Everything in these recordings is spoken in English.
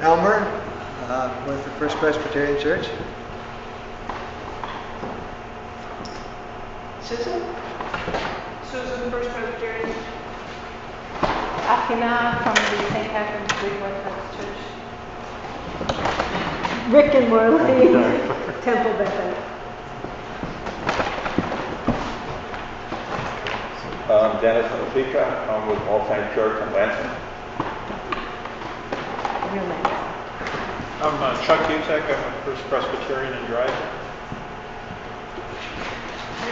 Elmer with the First Presbyterian Church. Susan? Susan, First Presbyterian. Akina from the St. Catherine's Greek Orthodox Church. Rick and Worley, Temple Bethel. Dennis Malika. I'm with All Saints Church in Lansing. Real nice. I'm Chuck Cusack. I'm a First Presbyterian in Dryden.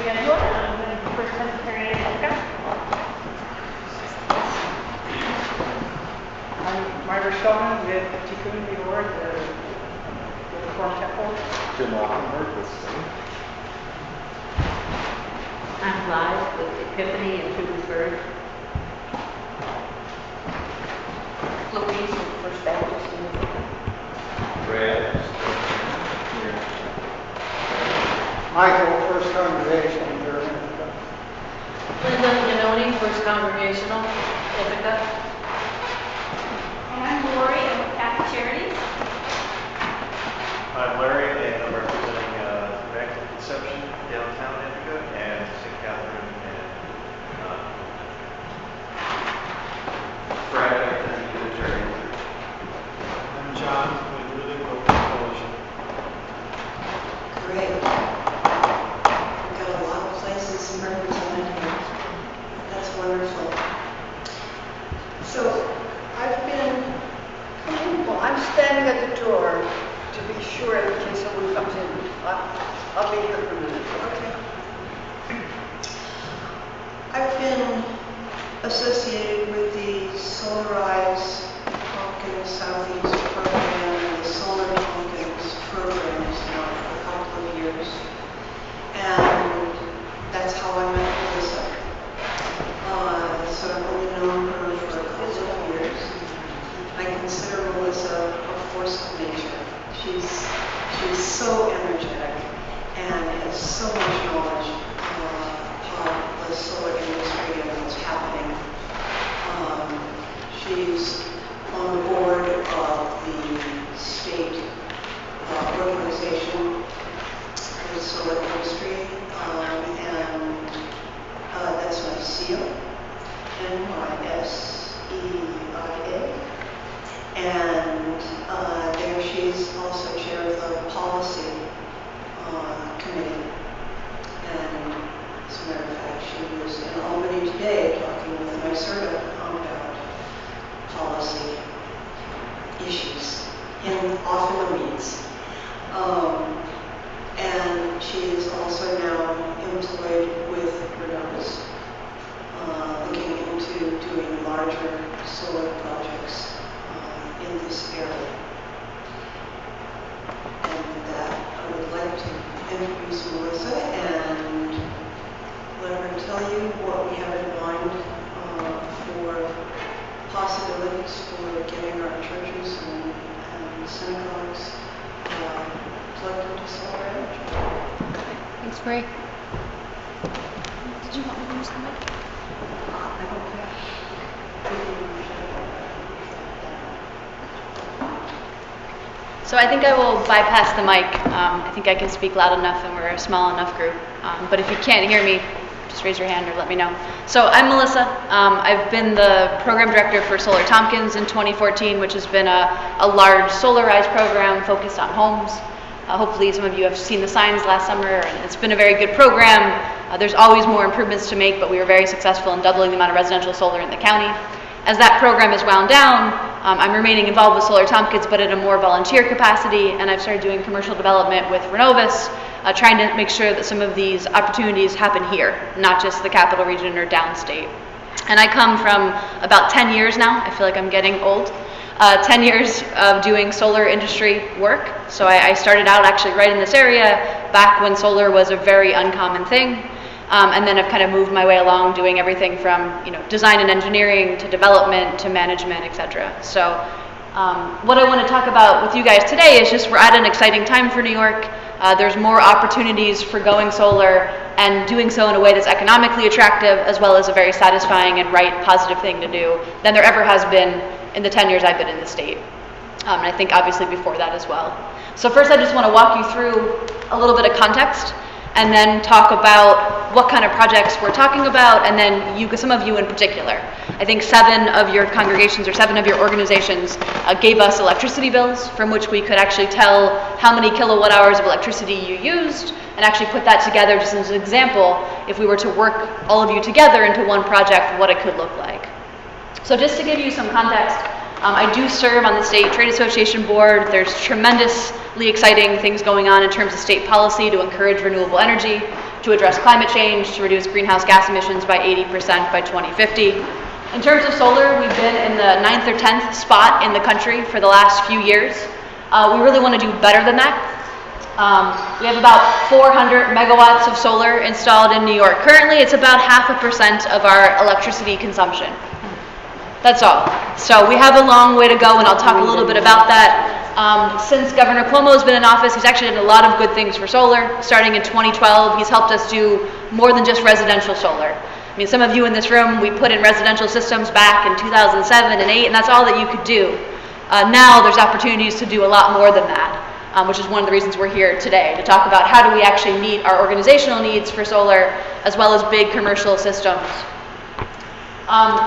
Again, I'm the First Presbyterian in Ithaca. I'm Margaret Shulman with Tikkun Dior, the Reformed Temple. Jim Lockenberg with Sing. I'm live with Epiphany in Trumansburg. Louise with First Baptist in Ithaca. Red. Michael, First Congregational here in Ithaca. Linda Yanoni, First Congregational, Ithaca. And I'm Lori, I'm with Catholic Charities. I'm Larry, and I'm representing Immaculate Conception downtown Ithaca and St. Catherine and Friday at the Unitarian. I'm John with Really Broken Coalition. Great. We've got a lot of places represented here. That's wonderful. So I'm standing at the door to be sure in case someone comes in. I'll be here for a minute. Okay. I've been associated with the Solarize Tompkins Southeast program and the Solar Tompkins programs now for a couple of years. And that's how I met Melissa. So I've only known her for a couple of years. I consider Melissa a force of nature. She's so energetic and has so much knowledge of the solar industry and what's happening. She's on the board of the state organization for the solar industry, and that's NYSEIA, NYSEIA. And there she's also chair of the policy committee. And as a matter of fact, she was in Albany today talking with NYSERDA about policy issues, and off in the weeds. And she is also now employed with Renovus, looking into doing larger solar projects in this area. And with that, I would like to introduce Melissa and let her tell you what we have in mind for possibilities for getting our churches and synagogues plugged into solar energy. Thanks, Bray. Did you want me to use the mic? I don't think. So I think I will bypass the mic. I think I can speak loud enough and we're a small enough group. But if you can't hear me, just raise your hand or let me know. So I'm Melissa. I've been the program director for Solar Tompkins in 2014, which has been a large solarized program focused on homes. Hopefully some of you have seen the signs last summer, and it's been a very good program. There's always more improvements to make, but we were very successful in doubling the amount of residential solar in the county. As that program is wound down, I'm remaining involved with Solar Tompkins, but at a more volunteer capacity, and I've started doing commercial development with Renovus, trying to make sure that some of these opportunities happen here, not just the capital region or downstate. And I come from about 10 years now. I feel like I'm getting old. 10 years of doing solar industry work. So I started out actually right in this area back when solar was a very uncommon thing. And then I've kind of moved my way along doing everything from design and engineering to development to management, etc. So what I want to talk about with you guys today is just we're at an exciting time for New York. There's more opportunities for going solar and doing so in a way that's economically attractive as well as a very satisfying and right positive thing to do than there ever has been in the 10 years I've been in the state. And I think obviously before that as well. So first I just want to walk you through a little bit of context and then talk about what kind of projects we're talking about, and then some of you in particular. I think 7 of your congregations or 7 of your organizations gave us electricity bills from which we could actually tell how many kilowatt hours of electricity you used and actually put that together just as an example if we were to work all of you together into one project, what it could look like. So just to give you some context, I do serve on the State Trade Association board. There's tremendously exciting things going on in terms of state policy to encourage renewable energy, to address climate change, to reduce greenhouse gas emissions by 80% by 2050. In terms of solar, we've been in the 9th or 10th spot in the country for the last few years. We really want to do better than that. We have about 400 megawatts of solar installed in New York. Currently, it's about 0.5% of our electricity consumption. That's all. So we have a long way to go, and I'll talk a little bit about that. Since Governor Cuomo has been in office, he's actually done a lot of good things for solar. Starting in 2012, he's helped us do more than just residential solar. I mean, some of you in this room, we put in residential systems back in 2007 and 8, and that's all that you could do. Now there's opportunities to do a lot more than that, which is one of the reasons we're here today, to talk about how do we actually meet our organizational needs for solar, as well as big commercial systems.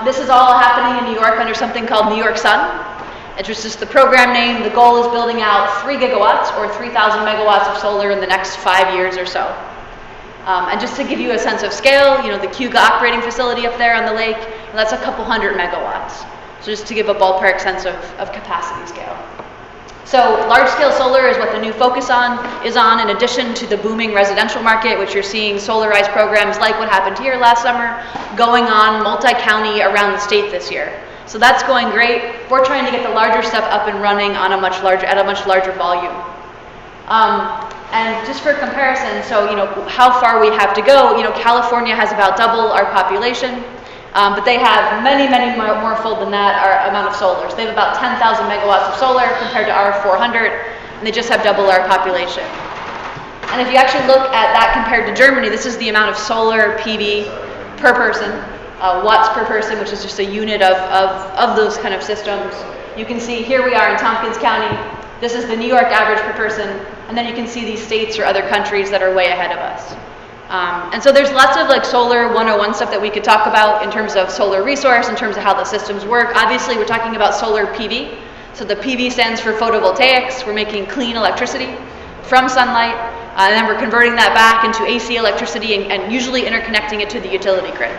This is all happening in New York under something called New York Sun. It's just the program name. The goal is building out 3 gigawatts or 3,000 megawatts of solar in the next 5 years or so. And just to give you a sense of scale, the Cuga operating facility up there on the lake, that's a couple hundred megawatts. So just to give a ballpark sense of capacity scale. So large-scale solar is what the new focus is on, in addition to the booming residential market, which you're seeing solarized programs like what happened here last summer, going on multi-county around the state this year. So that's going great. We're trying to get the larger stuff up and running on at a much larger volume. And just for comparison, so how far we have to go, California has about double our population. But they have many more fold than that, our amount of solar. So they have about 10,000 megawatts of solar compared to our 400, and they just have double our population. And if you actually look at that compared to Germany, this is the amount of solar PV per person, watts per person, which is just a unit of those kind of systems. You can see here we are in Tompkins County. This is the New York average per person, and then you can see these states or other countries that are way ahead of us. And so there's lots of solar 101 stuff that we could talk about in terms of solar resource, in terms of how the systems work. Obviously, we're talking about solar PV. So the PV stands for photovoltaics. We're making clean electricity from sunlight, and then we're converting that back into AC electricity and usually interconnecting it to the utility grid.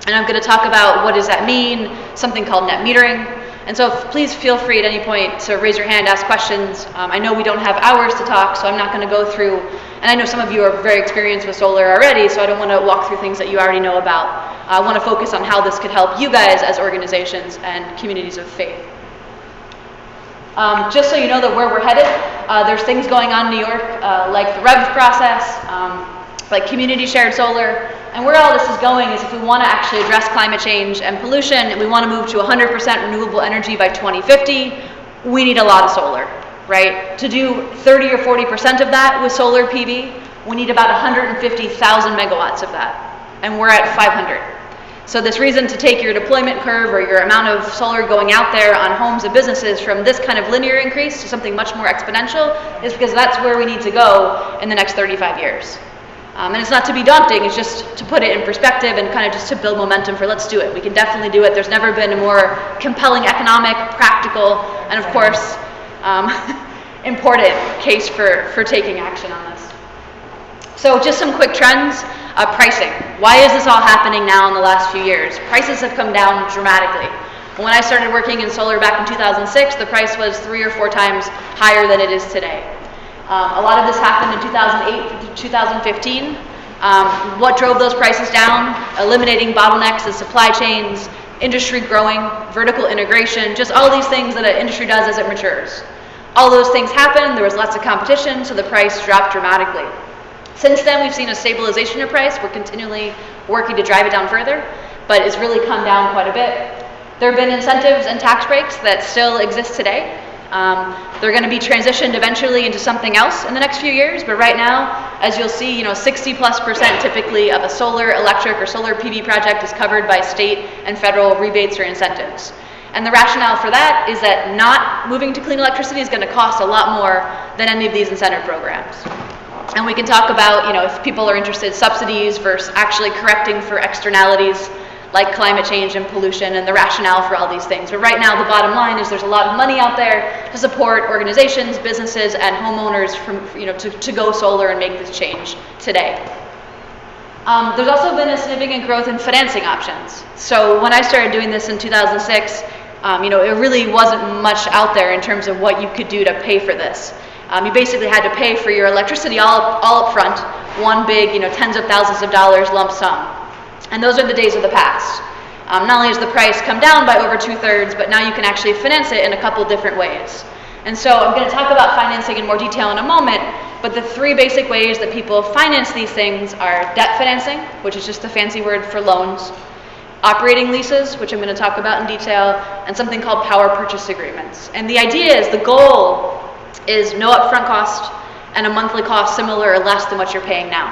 And I'm going to talk about what does that mean, something called net metering. And so please feel free at any point to raise your hand, ask questions. I know we don't have hours to talk, so I'm not going to go through, and I know some of you are very experienced with solar already, so I don't want to walk through things that you already know about. I want to focus on how this could help you guys as organizations and communities of faith. Just so you know that where we're headed, there's things going on in New York, like the REV process, like community shared solar. And where all this is going is if we want to actually address climate change and pollution, and we want to move to 100% renewable energy by 2050, we need a lot of solar, right? To do 30 or 40% of that with solar PV, we need about 150,000 megawatts of that, and we're at 500. So this reason to take your deployment curve or your amount of solar going out there on homes and businesses from this kind of linear increase to something much more exponential is because that's where we need to go in the next 35 years. And it's not to be daunting, it's just to put it in perspective and kind of just to build momentum for let's do it. We can definitely do it. There's never been a more compelling economic, practical, and of course, important case for taking action on this. So just some quick trends. Pricing. Why is this all happening now in the last few years? Prices have come down dramatically. When I started working in solar back in 2006, the price was 3 or 4 times higher than it is today. A lot of this happened in 2008 to 2015. What drove those prices down? Eliminating bottlenecks in supply chains, industry growing, vertical integration, just all these things that an industry does as it matures. All those things happened, there was lots of competition, so the price dropped dramatically. Since then, we've seen a stabilization of price. We're continually working to drive it down further, but it's really come down quite a bit. There have been incentives and tax breaks that still exist today. They're going to be transitioned eventually into something else in the next few years, but right now, as you'll see, 60+% typically of a solar, electric, or solar PV project is covered by state and federal rebates or incentives. And the rationale for that is that not moving to clean electricity is going to cost a lot more than any of these incentive programs. And we can talk about, if people are interested, subsidies versus actually correcting for externalities like climate change and pollution and the rationale for all these things. But right now, the bottom line is there's a lot of money out there to support organizations, businesses, and homeowners to go solar and make this change today. There's also been a significant growth in financing options. So when I started doing this in 2006, it really wasn't much out there in terms of what you could do to pay for this. You basically had to pay for your electricity all up front, one big, tens of thousands of dollars lump sum. And those are the days of the past. Not only has the price come down by over 2/3, but now you can actually finance it in a couple different ways. And so I'm going to talk about financing in more detail in a moment, but the three basic ways that people finance these things are debt financing, which is just a fancy word for loans, operating leases, which I'm going to talk about in detail, and something called power purchase agreements. And the idea is, the goal is no upfront cost and a monthly cost similar or less than what you're paying now.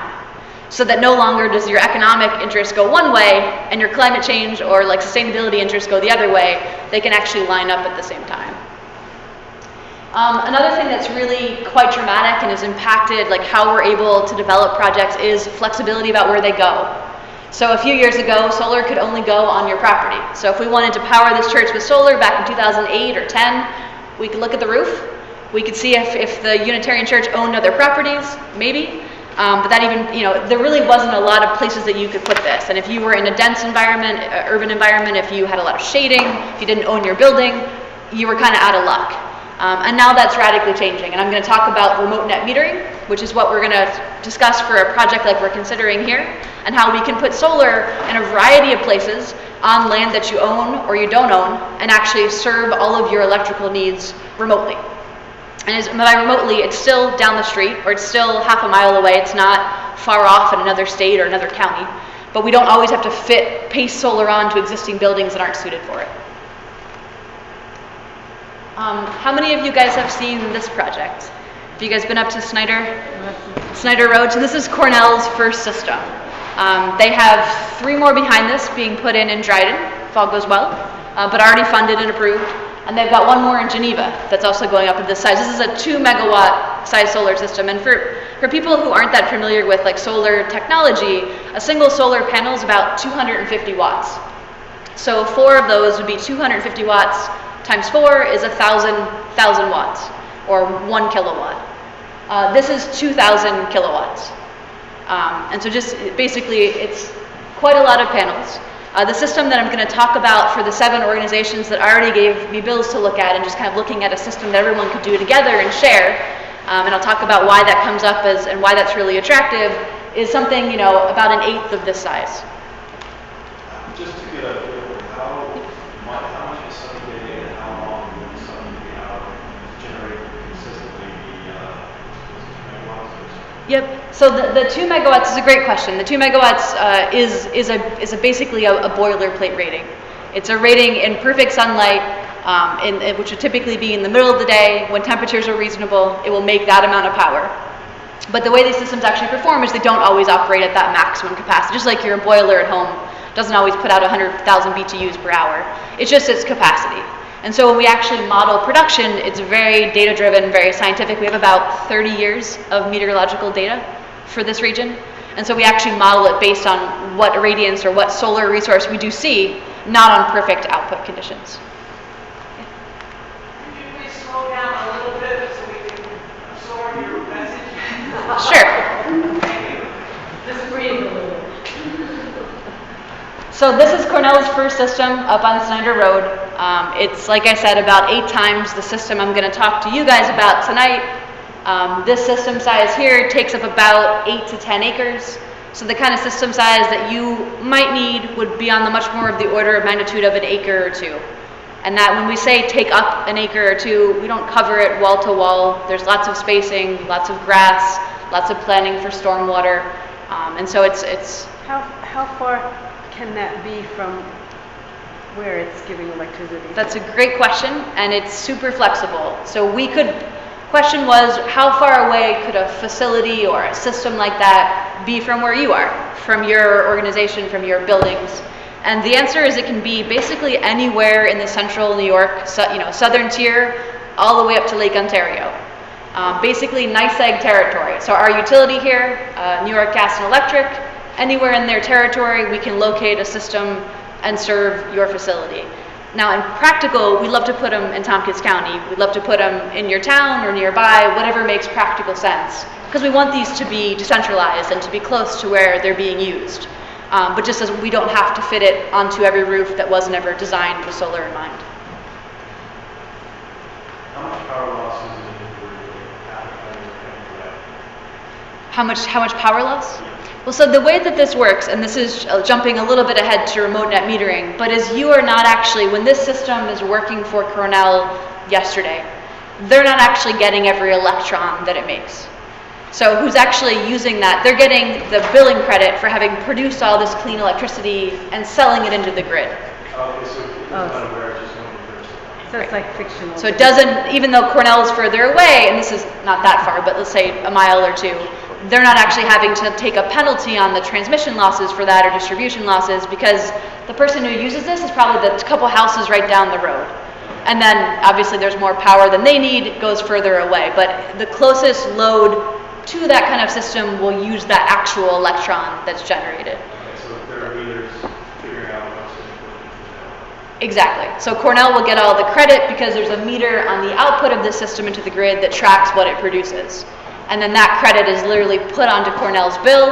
So that no longer does your economic interest go one way and your climate change or like sustainability interests go the other way. They can actually line up at the same time. Another thing that's really quite dramatic and has impacted like how we're able to develop projects is flexibility about where they go. So a few years ago, solar could only go on your property. So if we wanted to power this church with solar back in 2008 or 10, we could look at the roof. We could see if the Unitarian Church owned other properties, maybe. But that even, there really wasn't a lot of places that you could put this. And if you were in a dense environment, urban environment, if you had a lot of shading, if you didn't own your building, you were kind of out of luck. And now that's radically changing. And I'm going to talk about remote net metering, which is what we're going to discuss for a project like we're considering here, and how we can put solar in a variety of places on land that you own or you don't own, and actually serve all of your electrical needs remotely. And by remotely, it's still down the street, or it's still half a mile away. It's not far off in another state or another county. But we don't always have to paste solar on to existing buildings that aren't suited for it. How many of you guys have seen this project? Have you guys been up to Snyder Road? So this is Cornell's first system. They have 3 more behind this being put in Dryden, if all goes well, but already funded and approved. And they've got 1 more in Geneva that's also going up at this size. This is a 2 megawatt size solar system. And for people who aren't that familiar with like solar technology, a single solar panel is about 250 watts. So 4 of those would be 250 watts times 4 is 1,000 watts, or 1 kilowatt. This is 2,000 kilowatts. And so just basically, it's quite a lot of panels. The system that I'm going to talk about for the 7 organizations that already gave me bills to look at, and just kind of looking at a system that everyone could do together and share, and I'll talk about why that comes up and why that's really attractive, is something, about 1/8 of this size. Just to get a feel for how much is sun getting and how long will the sun be out to generate consistently the megawatts? Yep. So the 2 megawatts is a great question. The 2 megawatts is basically a boilerplate rating. It's a rating in perfect sunlight, which would typically be in the middle of the day when temperatures are reasonable. It will make that amount of power. But the way these systems actually perform is they don't always operate at that maximum capacity. Just like your boiler at home doesn't always put out 100,000 BTUs per hour. It's just its capacity. And so when we actually model production, it's very data-driven, very scientific. We have about 30 years of meteorological data for this region. And so we actually model it based on what irradiance or what solar resource we do see, not on perfect output conditions. Could you please slow down a little bit so we can absorb your message? Sure. Thank you. Just breathe a little bit. So this is Cornell's first system up on Snyder Road. It's, like I said, about 8 times the system I'm going to talk to you guys about tonight. This system size here takes up about 8 to 10 acres. So the kind of system size that you might need would be on the much more of the order of magnitude of 1 acre or 2. And that when we say take up 1 acre or 2, we don't cover it wall to wall. There's lots of spacing, lots of grass, lots of planning for stormwater. And so it's How far can that be from where it's giving electricity? That's a great question, and it's super flexible. So question was, how far away could a facility or a system like that be from where you are, from your organization, from your buildings? And the answer is it can be basically anywhere in the central New York, southern tier, all the way up to Lake Ontario. Basically NYSEG territory. So our utility here, New York Gas and Electric, anywhere in their territory, we can locate a system and serve your facility. Now in practical, we love to put them in Tompkins County. We'd love to put them in your town or nearby, whatever makes practical sense. Because we want these to be decentralized and to be close to where they're being used. But just as we don't have to fit it onto every roof that wasn't ever designed with solar in mind. How much power loss is it in the How much power loss? Well, so the way that this works, and this is jumping a little bit ahead to remote net metering, but is you are not actually, when this system is working for Cornell yesterday, they're not actually getting every electron that it makes. So who's actually using that? They're getting the billing credit for having produced all this clean electricity and selling it into the grid. Okay, so it's not aware, just going to So it's like fictional. So it doesn't, even though Cornell is further away, and this is not that far, but let's say a mile or two, they're not actually having to take a penalty on the transmission losses for that or distribution losses, because the person who uses this is probably the couple houses right down the road. And then obviously there's more power than they need, it goes further away. But the closest load to that kind of system will use that actual electron that's generated. Okay, so there are meters figuring out what's important. Exactly. So Cornell will get all the credit because there's a meter on the output of the system into the grid that tracks what it produces. And then that credit is literally put onto Cornell's bill,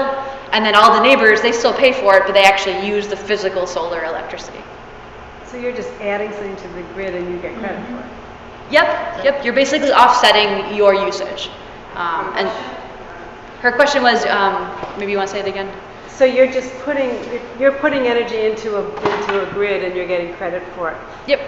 and then all the neighbors, they still pay for it, but they actually use the physical solar electricity. So you're just adding something to the grid and you get credit for it? Yep. You're basically offsetting your usage. And her question was, maybe you want to say it again? So you're just putting energy into a grid and you're getting credit for it. Yep.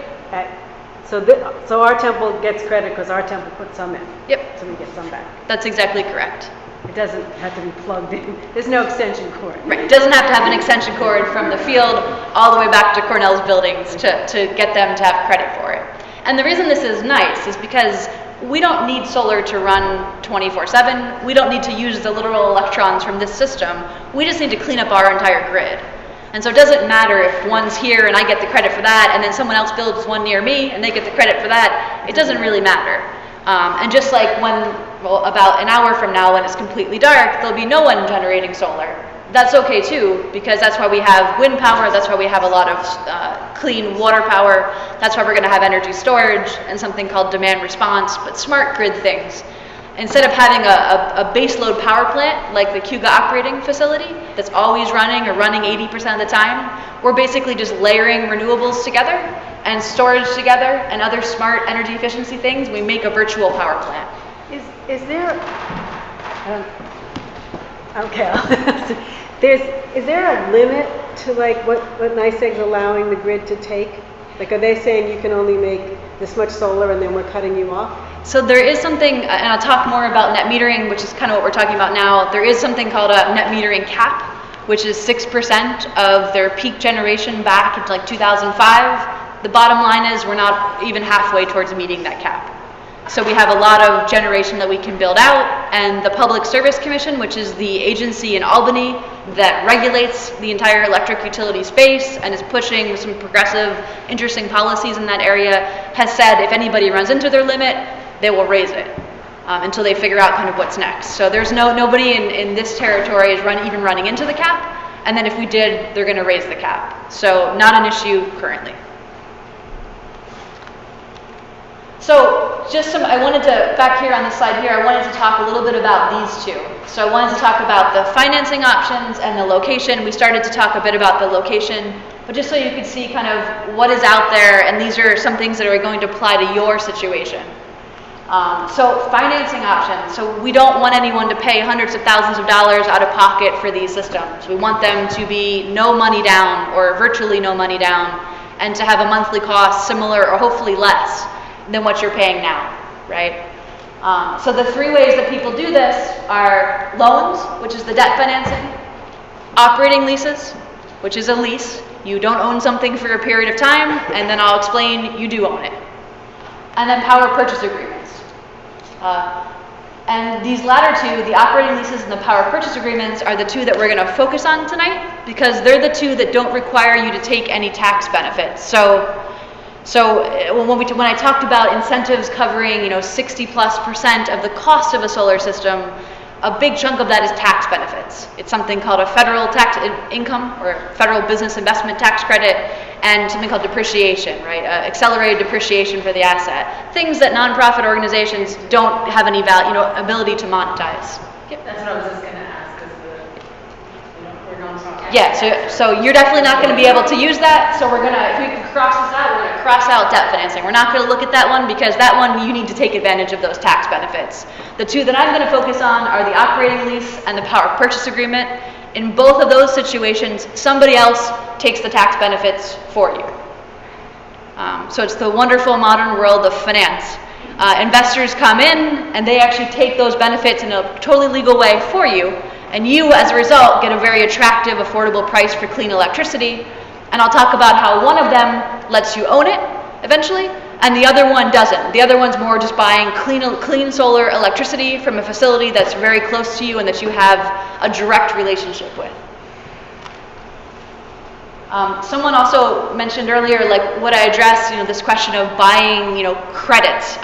So our temple gets credit because our temple put some in. Yep. So we get some back. That's exactly correct. It doesn't have to be plugged in. There's no extension cord. Right. It doesn't have to have an extension cord from the field all the way back to Cornell's buildings to get them to have credit for it. And the reason this is nice is because we don't need solar to run 24/7. We don't need to use the literal electrons from this system. We just need to clean up our entire grid. And so it doesn't matter if one's here and I get the credit for that, and then someone else builds one near me and they get the credit for that. It doesn't really matter. And just like about an hour from now when it's completely dark, there'll be no one generating solar. That's okay too, because that's why we have wind power, that's why we have a lot of clean water power, that's why we're going to have energy storage and something called demand response, but smart grid things. Instead of having a baseload power plant like the Cuga operating facility that's always running or running 80% of the time, we're basically just layering renewables together and storage together and other smart energy efficiency things. We make a virtual power plant. Is there? Okay. Is there a limit to like what NYSEG's allowing the grid to take? Like, are they saying you can only make this much solar and then we're cutting you off? So there is something, and I'll talk more about net metering, which is kind of what we're talking about now. There is something called a net metering cap, which is 6% of their peak generation back into like 2005. The bottom line is we're not even halfway towards meeting that cap. So we have a lot of generation that we can build out, and the Public Service Commission, which is the agency in Albany that regulates the entire electric utility space and is pushing some progressive, interesting policies in that area, has said if anybody runs into their limit, they will raise it until they figure out kind of what's next. So there's nobody in this territory is even running into the cap, and then if we did, they're going to raise the cap. So not an issue currently. So I wanted to, back here on this slide here, I wanted to talk a little bit about these two. So I wanted to talk about the financing options and the location. We started to talk a bit about the location, but just so you could see kind of what is out there, and these are some things that are going to apply to your situation. So financing options. So we don't want anyone to pay hundreds of thousands of dollars out of pocket for these systems. We want them to be no money down or virtually no money down, and to have a monthly cost similar or hopefully less than what you're paying now, right? So the three ways that people do this are loans, which is the debt financing, operating leases, which is a lease. You don't own something for a period of time, and then I'll explain you do own it. And then power purchase agreements. And these latter two, the operating leases and the power purchase agreements, are the two that we're going to focus on tonight because they're the two that don't require you to take any tax benefits. So when I talked about incentives covering, 60+% of the cost of a solar system, a big chunk of that is tax benefits. It's something called a federal tax income or federal business investment tax credit, and something called depreciation, right? Accelerated depreciation for the asset. Things that nonprofit organizations don't have any ability to monetize. Yep. That's what I was just gonna ask, because we're nonprofit. Yeah, so you're definitely not going to be able to use that. So if we can cross this out, we're going to cross out debt financing. We're not going to look at that one because that one you need to take advantage of those tax benefits. The two that I'm going to focus on are the operating lease and the power purchase agreement. In both of those situations, somebody else takes the tax benefits for you. So it's the wonderful modern world of finance. Investors come in and they actually take those benefits in a totally legal way for you. And you, as a result, get a very attractive, affordable price for clean electricity. And I'll talk about how one of them lets you own it eventually, and the other one doesn't. The other one's more just buying clean solar electricity from a facility that's very close to you and that you have a direct relationship with. Someone also mentioned earlier, like what I addressed, this question of buying, credits.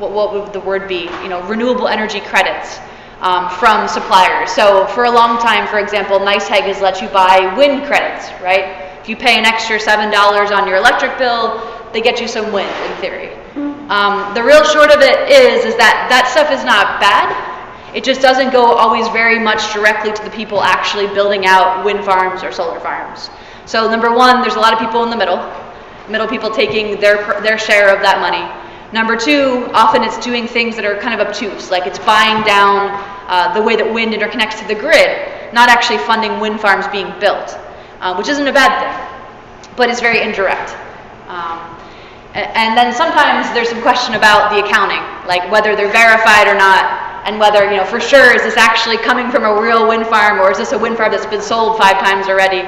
What would the word be? Renewable energy credits. From suppliers. So for a long time, for example, NYSEG has let you buy wind credits, right? If you pay an extra $7 on your electric bill, they get you some wind, in theory. The real short of it is that stuff is not bad. It just doesn't go always very much directly to the people actually building out wind farms or solar farms. So number one, there's a lot of people in the middle people taking their share of that money. Number two, often it's doing things that are kind of obtuse, like it's buying down the way that wind interconnects to the grid, not actually funding wind farms being built, which isn't a bad thing, but it's very indirect. And then sometimes there's some question about the accounting, like whether they're verified or not, and whether, for sure, is this actually coming from a real wind farm, or is this a wind farm that's been sold 5 times already?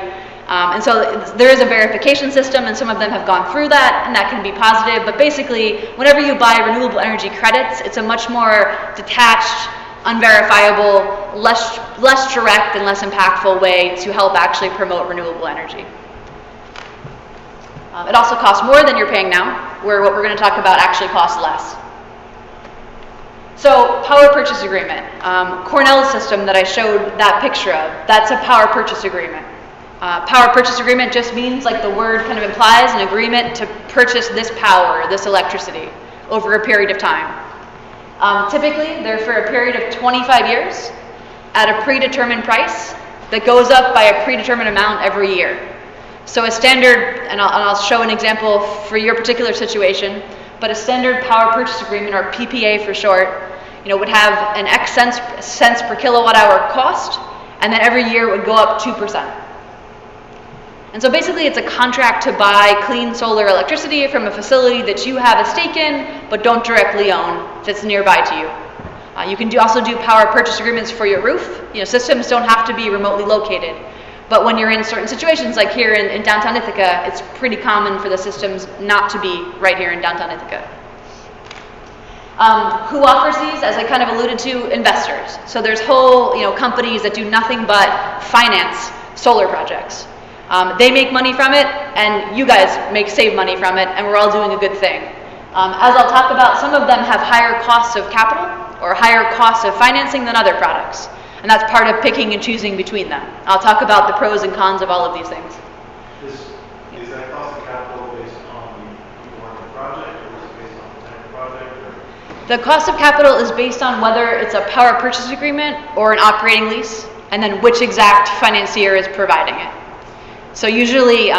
And so there is a verification system, and some of them have gone through that, and that can be positive. But basically, whenever you buy renewable energy credits, it's a much more detached, unverifiable, less direct and less impactful way to help actually promote renewable energy. It also costs more than you're paying now, where what we're going to talk about actually costs less. So, power purchase agreement. Cornell's system that I showed that picture of, that's a power purchase agreement. Power purchase agreement just means, like the word kind of implies, an agreement to purchase this power, this electricity, over a period of time. Typically, they're for a period of 25 years at a predetermined price that goes up by a predetermined amount every year. So a standard, and I'll show an example for your particular situation, but a standard power purchase agreement, or PPA for short, would have an X cents per kilowatt hour cost, and then every year it would go up 2%. And so basically it's a contract to buy clean solar electricity from a facility that you have a stake in, but don't directly own, that's nearby to you. You can also do power purchase agreements for your roof. Systems don't have to be remotely located. But when you're in certain situations, like here in downtown Ithaca, it's pretty common for the systems not to be right here in downtown Ithaca. Who offers these? As I kind of alluded to, investors. So there's whole companies that do nothing but finance solar projects. They make money from it, and you guys save money from it, and we're all doing a good thing. As I'll talk about, some of them have higher costs of capital or higher costs of financing than other products. And that's part of picking and choosing between them. I'll talk about the pros and cons of all of these things. Is that cost of capital based on the work of the project, or is it based on the type of project? Or? The cost of capital is based on whether it's a power purchase agreement or an operating lease, and then which exact financier is providing it. So usually,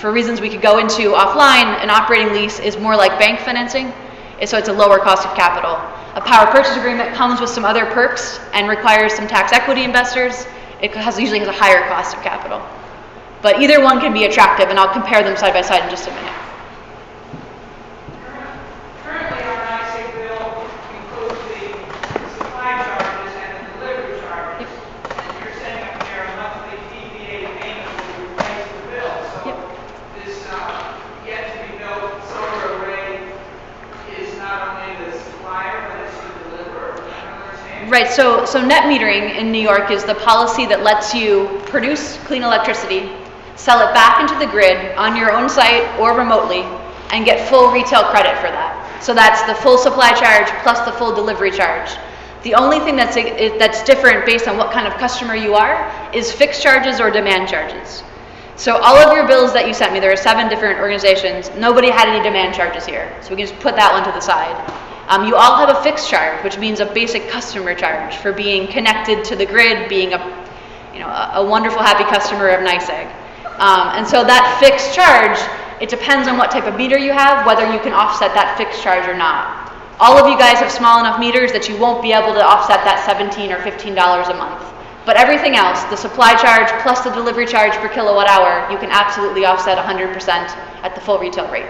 for reasons we could go into offline, an operating lease is more like bank financing, so it's a lower cost of capital. A power purchase agreement comes with some other perks and requires some tax equity investors. It usually has a higher cost of capital. But either one can be attractive, and I'll compare them side by side in just a minute. Currently, our NYSEG bill includes the supply charges and the delivery charges. And you're saying that there are monthly PPA payments to replace the bill. So this yet to be built solar array is not only the supplier, but it's the deliverer? Right, so net metering in New York is the policy that lets you produce clean electricity, sell it back into the grid on your own site or remotely, and get full retail credit for that. So that's the full supply charge plus the full delivery charge. The only thing that's different based on what kind of customer you are is fixed charges or demand charges. So all of your bills that you sent me, there are 7 different organizations, nobody had any demand charges here, so we can just put that one to the side. You all have a fixed charge, which means a basic customer charge for being connected to the grid, being a wonderful, happy customer of NYSEG. And so that fixed charge, it depends on what type of meter you have, whether you can offset that fixed charge or not. All of you guys have small enough meters that you won't be able to offset that $17 or $15 a month. But everything else, the supply charge plus the delivery charge per kilowatt hour, you can absolutely offset 100% at the full retail rate.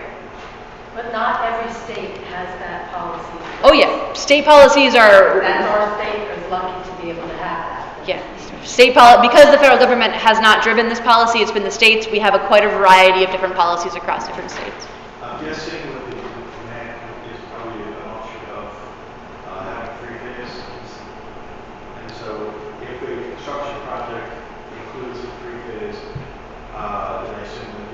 But not every state has that policy. Oh yeah, state policies are... That's our state is lucky to be able to have that. Yeah, because the federal government has not driven this policy, it's been the states, we have quite a variety of different policies across different states. I'm guessing that the demand is probably an option of having 3-phase. And so if the construction project includes a 3-phase, then I assume that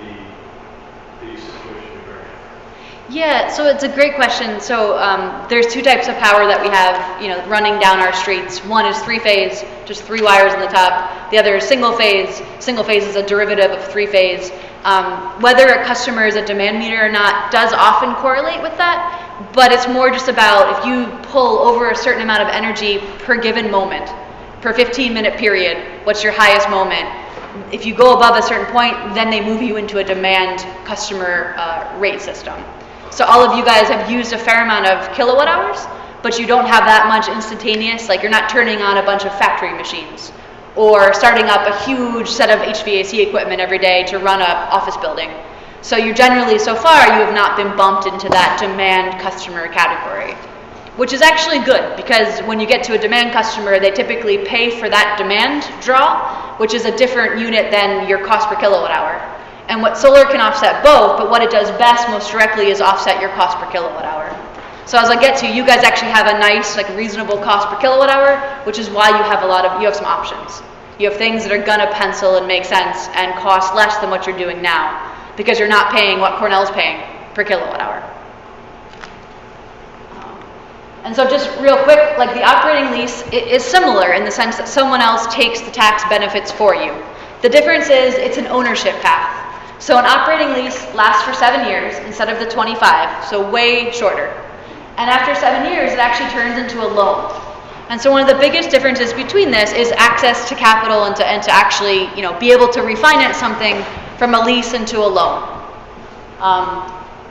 the situation would be very different. Yeah, so it's a great question. So there's 2 types of power that we have, running down our streets. One is 3-phase, just 3 wires on the top. The other is single phase. Single phase is a derivative of 3-phase. Whether a customer is a demand meter or not does often correlate with that, but it's more just about if you pull over a certain amount of energy per given moment, per 15-minute period, what's your highest moment? If you go above a certain point, then they move you into a demand customer rate system. So all of you guys have used a fair amount of kilowatt hours, but you don't have that much instantaneous, like you're not turning on a bunch of factory machines or starting up a huge set of HVAC equipment every day to run an office building. So you generally, so far, you have not been bumped into that demand customer category, which is actually good because when you get to a demand customer, they typically pay for that demand draw, which is a different unit than your cost per kilowatt hour. And what solar can offset both, but what it does best most directly is offset your cost per kilowatt hour. So as I get to, you guys actually have a nice, reasonable cost per kilowatt hour, which is why you have some options. You have things that are gonna pencil and make sense and cost less than what you're doing now, because you're not paying what Cornell's paying per kilowatt hour. And so just real quick, the operating lease is similar in the sense that someone else takes the tax benefits for you. The difference is it's an ownership path. So an operating lease lasts for 7 years instead of the 25, so way shorter. And after 7 years, it actually turns into a loan. And so one of the biggest differences between this is access to capital and to actually, be able to refinance something from a lease into a loan.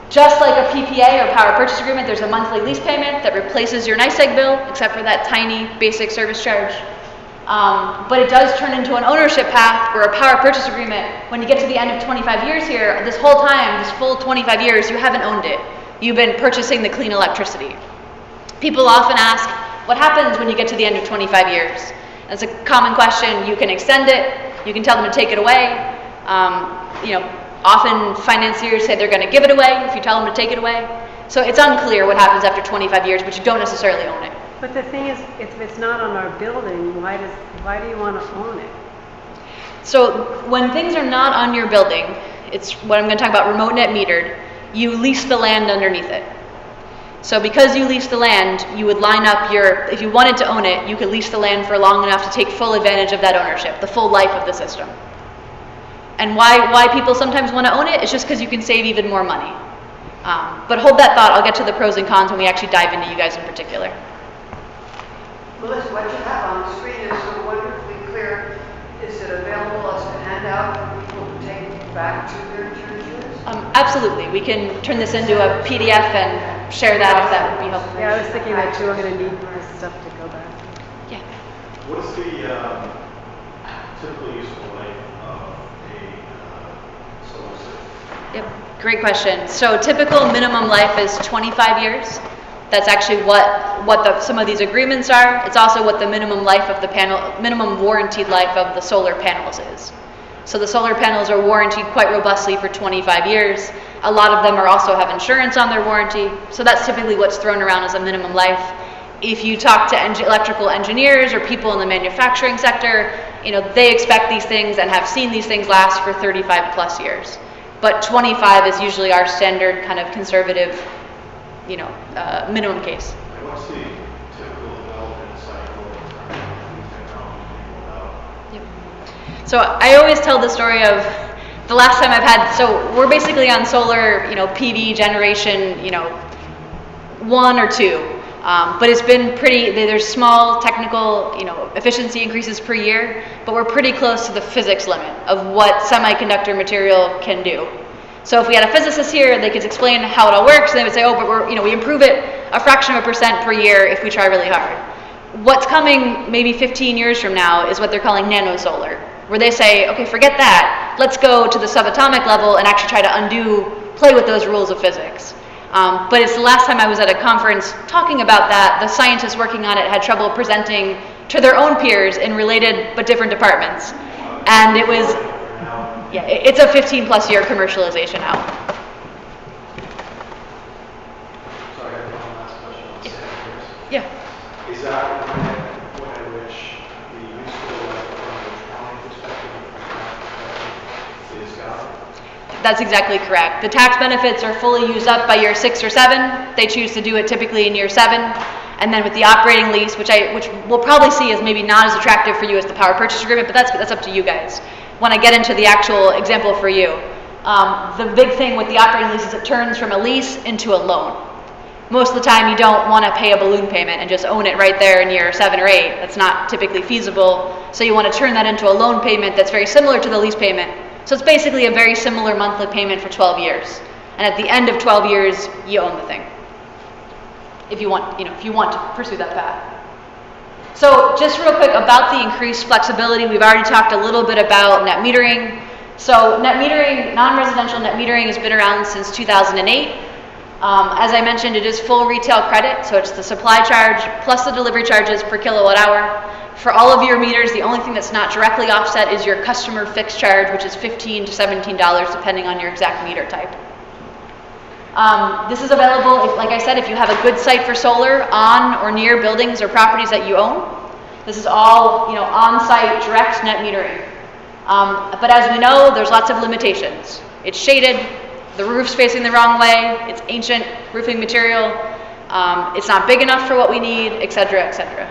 Just like a PPA or power purchase agreement, there's a monthly lease payment that replaces your NYSEG bill, except for that tiny basic service charge. But it does turn into an ownership path where a power purchase agreement, when you get to the end of 25 years here, this whole time, this full 25 years, you haven't owned it. You've been purchasing the clean electricity. People often ask, what happens when you get to the end of 25 years? That's a common question. You can extend it. You can tell them to take it away. Often financiers say they're going to give it away if you tell them to take it away. So it's unclear what happens after 25 years, but you don't necessarily own it. But the thing is, if it's not on our building, why do you want to own it? So when things are not on your building, it's what I'm going to talk about, remote net metered, you lease the land underneath it. So because you lease the land, you would line up if you wanted to own it, you could lease the land for long enough to take full advantage of that ownership, the full life of the system. And why people sometimes want to own it is just because you can save even more money. But hold that thought, I'll get to the pros and cons when we actually dive into you guys in particular. Melissa, what you have on the screen is so wonderfully clear. Is it available as a handout for people to take back to their churches? Absolutely. We can turn this into a PDF and share that if that would be helpful. Yeah, I was thinking that too. I'm going to need this stuff to go back. Yeah. What is the typical useful life of a solar system? Yep. Great question. So typical minimum life is 25 years. That's actually what some of these agreements are. It's also what the minimum life of the panel, minimum warranted life of the solar panels is. So the solar panels are warranted quite robustly for 25 years. A lot of them also have insurance on their warranty. So that's typically what's thrown around as a minimum life. if you talk to electrical engineers or people in the manufacturing sector, they expect these things and have seen these things last for 35 plus years. But 25 is usually our standard kind of conservative, minimum case. What's the typical development cycle of new technology being rolled out? Yep. So I always tell the story of the last time I've had, so we're basically on solar, PV generation, 1 or 2. But it's been pretty, there's small technical, efficiency increases per year, but we're pretty close to the physics limit of what semiconductor material can do. So if we had a physicist here, they could explain how it all works, and they would say, oh, but we improve it a fraction of a percent per year if we try really hard. What's coming maybe 15 years from now is what they're calling nanosolar, where they say, okay, forget that, let's go to the subatomic level and actually try to play with those rules of physics. But it's the last time I was at a conference talking about that, the scientists working on it had trouble presenting to their own peers in related but different departments. And it was, it's a 15 plus year commercialization out. So I got one last question on sanders. Yeah. Is that the point at which the useful life from an accounting perspective and from a tax perspective is gone? That's exactly correct. The tax benefits are fully used up by year 6 or 7. They choose to do it typically in year 7. And then with the operating lease, which we'll probably see as maybe not as attractive for you as the power purchase agreement, but that's up to you guys. When I get into the actual example for you, the big thing with the operating lease is it turns from a lease into a loan. Most of the time you don't want to pay a balloon payment and just own it right there in year 7 or 8. That's not typically feasible. So you want to turn that into a loan payment that's very similar to the lease payment. So it's basically a very similar monthly payment for 12 years. And at the end of 12 years, you own the thing. If you want, if you want to pursue that path. So just real quick about the increased flexibility, we've already talked a little bit about net metering. So net metering, non-residential net metering has been around since 2008. As I mentioned, it is full retail credit, so it's the supply charge plus the delivery charges per kilowatt hour. For all of your meters, the only thing that's not directly offset is your customer fixed charge, which is $15 to $17 depending on your exact meter type. This is available, like I said, if you have a good site for solar on or near buildings or properties that you own. This is all on-site direct net metering. But as we know, there's lots of limitations. It's shaded, the roof's facing the wrong way, it's ancient roofing material, it's not big enough for what we need, etc., etc.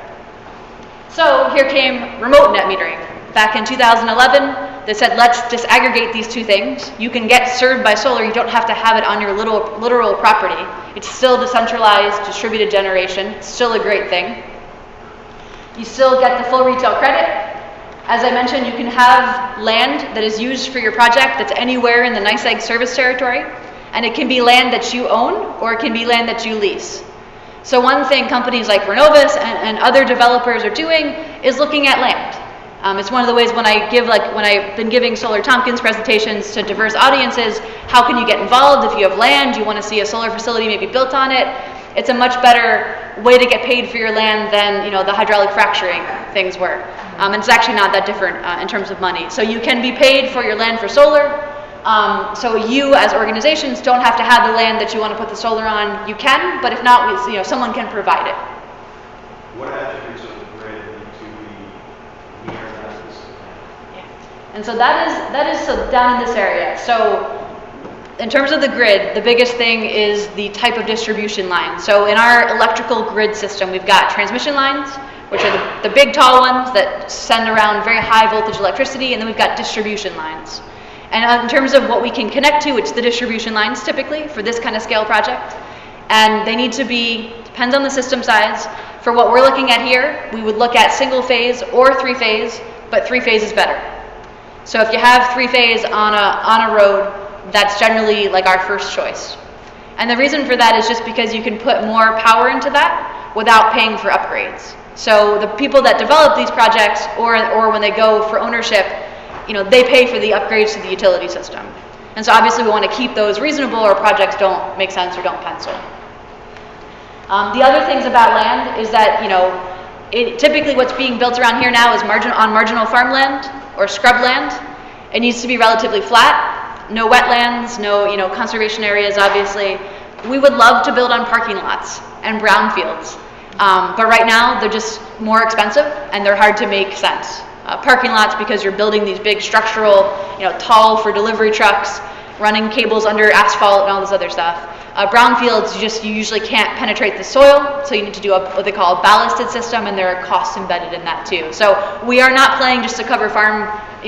So here came remote net metering. Back in 2011, they said, let's disaggregate these two things. You can get served by solar. You don't have to have it on your literal property. It's still decentralized, distributed generation. It's still a great thing. You still get the full retail credit. As I mentioned, you can have land that is used for your project that's anywhere in the NYSEG service territory. And it can be land that you own, or it can be land that you lease. So one thing companies like Renovus and other developers are doing is looking at land. It's one of the ways when I've been giving Solar Tompkins presentations to diverse audiences, how can you get involved if you have land, you want to see a solar facility maybe built on it. It's a much better way to get paid for your land than the hydraulic fracturing things were. And it's actually not that different in terms of money. So you can be paid for your land for solar. So you as organizations don't have to have the land that you want to put the solar on. You can, but if not, someone can provide it. What attributes of the grid need to be near that specific land? Yeah. And so that is so down in this area. So in terms of the grid, the biggest thing is the type of distribution line. So in our electrical grid system, we've got transmission lines, which are the big tall ones that send around very high voltage electricity, and then we've got distribution lines. And in terms of what we can connect to, it's the distribution lines typically for this kind of scale project. And they need to be, depends on the system size. For what we're looking at here, we would look at single phase or 3-phase, but 3-phase is better. So if you have 3-phase on a road, that's generally like our first choice. And the reason for that is just because you can put more power into that without paying for upgrades. So the people that develop these projects or when they go for ownership, they pay for the upgrades to the utility system. And so obviously we want to keep those reasonable or projects don't make sense or don't pencil. The other things about land is that, typically what's being built around here now is on marginal farmland or scrub land. It needs to be relatively flat, no wetlands, no, conservation areas, obviously. We would love to build on parking lots and brownfields. But right now, they're just more expensive and they're hard to make sense. Parking lots, because you're building these big structural, tall for delivery trucks, running cables under asphalt and all this other stuff. Brownfields, you usually can't penetrate the soil, so you need to do what they call a ballasted system, and there are costs embedded in that too. So we are not planning just to cover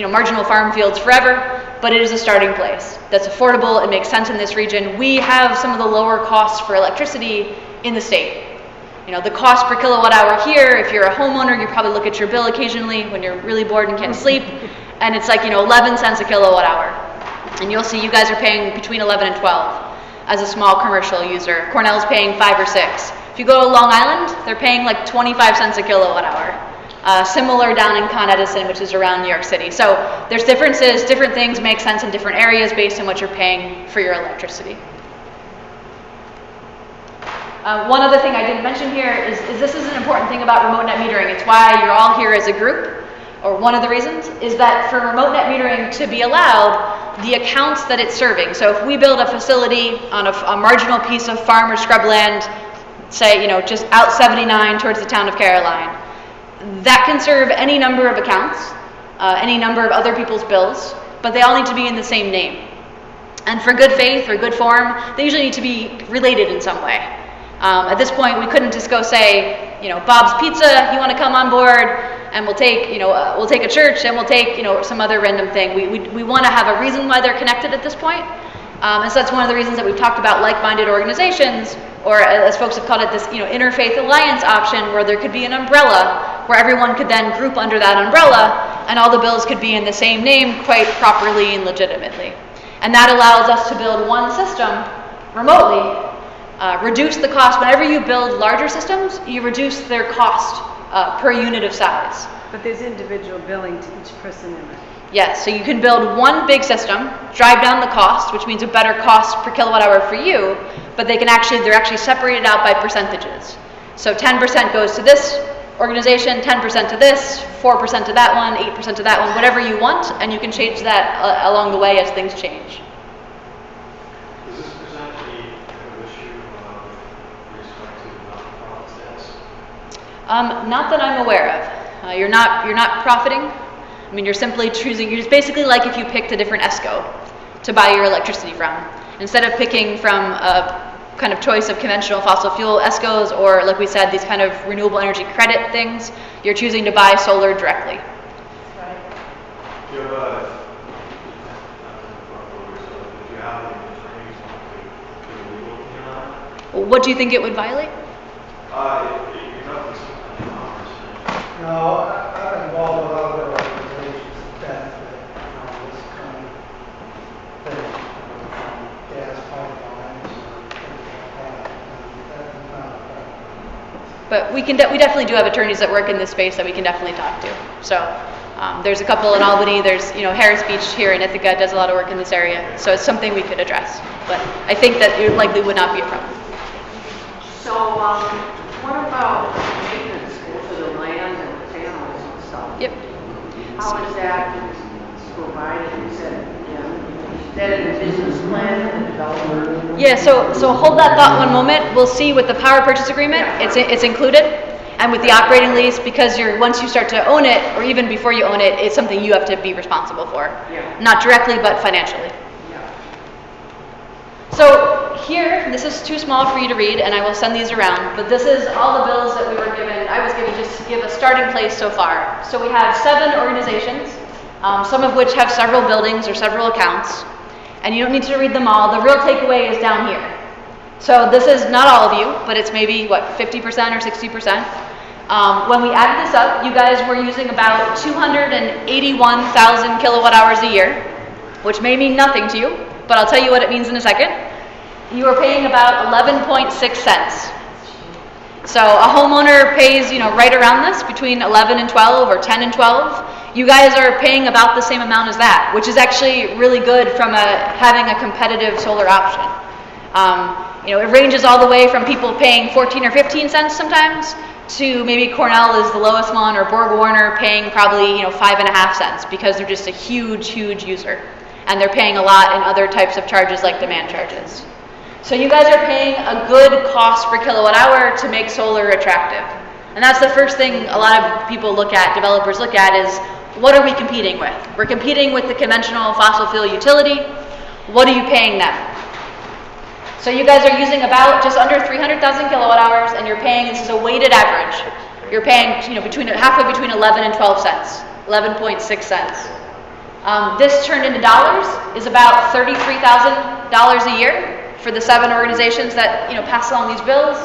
marginal farm fields forever, but it is a starting place that's affordable. It makes sense in this region. We have some of the lower costs for electricity in the state. The cost per kilowatt hour here, if you're a homeowner, you probably look at your bill occasionally when you're really bored and can't sleep, and it's like 11 cents a kilowatt hour. And you'll see you guys are paying between 11 and 12 as a small commercial user. Cornell's paying 5 or 6. If you go to Long Island, they're paying like 25 cents a kilowatt hour. Similar down in Con Edison, which is around New York City. So there's differences, different things make sense in different areas based on what you're paying for your electricity. One other thing I didn't mention here is this is an important thing about remote net metering. It's why you're all here as a group, or one of the reasons, is that for remote net metering to be allowed, the accounts that it's serving. So if we build a facility on a marginal piece of farm or scrubland, say, just out 79 towards the town of Caroline, that can serve any number of accounts, any number of other people's bills, but they all need to be in the same name. And for good faith or good form, they usually need to be related in some way. At this point, we couldn't just go say, Bob's Pizza, you want to come on board, and we'll take a church, and we'll take, some other random thing. We want to have a reason why they're connected at this point. And so that's one of the reasons that we've talked about like-minded organizations, or as folks have called it, this, interfaith alliance option, where there could be an umbrella, where everyone could then group under that umbrella, and all the bills could be in the same name quite properly and legitimately. And that allows us to build one system remotely, reduce the cost. Whenever you build larger systems, you reduce their cost per unit of size. But there's individual billing to each person in it. Yes, so you can build one big system, drive down the cost, which means a better cost per kilowatt hour for you, but they're actually separated out by percentages. So 10% goes to this organization, 10% to this, 4% to that one, 8% to that one, whatever you want, and you can change that along the way as things change. Does this present any kind of issue with respect to nonprofit status? Not that I'm aware of. You're not profiting. I mean, you're simply choosing. You're just basically like if you picked a different ESCO to buy your electricity from. Instead of picking from a kind of choice of conventional fossil fuel ESCOs, or like we said, these kind of renewable energy credit things, you're choosing to buy solar directly. Do you have What do you think it would violate? No, I'm involved with other organizations that benefit from this kind of thing, from gas pipelines or things like that. And that's not a problem. But we definitely do have attorneys that work in this space that we can definitely talk to. So there's a couple in Albany. There's Harris Beach here in Ithaca does a lot of work in this area. So it's something we could address. But I think that it likely would not be a problem. So, what about maintenance for the land and the panels and stuff? Yep. How is that provided? Is that in the business plan of the developer? Yeah, so hold that thought one moment. We'll see with the power purchase agreement, it's included. And with the operating lease, because once you start to own it, or even before you own it, it's something you have to be responsible for. Yeah. Not directly, but financially. Yeah. So here, this is too small for you to read, and I will send these around, but this is all the bills that I was given just to give a starting place so far. So we have 7 organizations, some of which have several buildings or several accounts, and you don't need to read them all. The real takeaway is down here. So this is not all of you, but it's maybe, 50% or 60%. When we added this up, you guys were using about 281,000 kilowatt hours a year, which may mean nothing to you, but I'll tell you what it means in a second. You are paying about 11.6 cents. So a homeowner pays, right around this, between 11 and 12 or 10 and 12. You guys are paying about the same amount as that, which is actually really good from having a competitive solar option. It ranges all the way from people paying 14 or 15 cents sometimes to maybe Cornell is the lowest one, or Borg Warner paying probably 5.5 cents because they're just a huge user, and they're paying a lot in other types of charges like demand charges. So you guys are paying a good cost per kilowatt hour to make solar attractive. And that's the first thing a lot of people look at, developers look at, is what are we competing with? We're competing with the conventional fossil fuel utility. What are you paying them? So you guys are using about just under 300,000 kilowatt hours, and you're paying, this is a weighted average, you're paying halfway between 11 and 12 cents, 11.6 cents. This turned into dollars is about $33,000 a year for the 7 organizations that pass along these bills.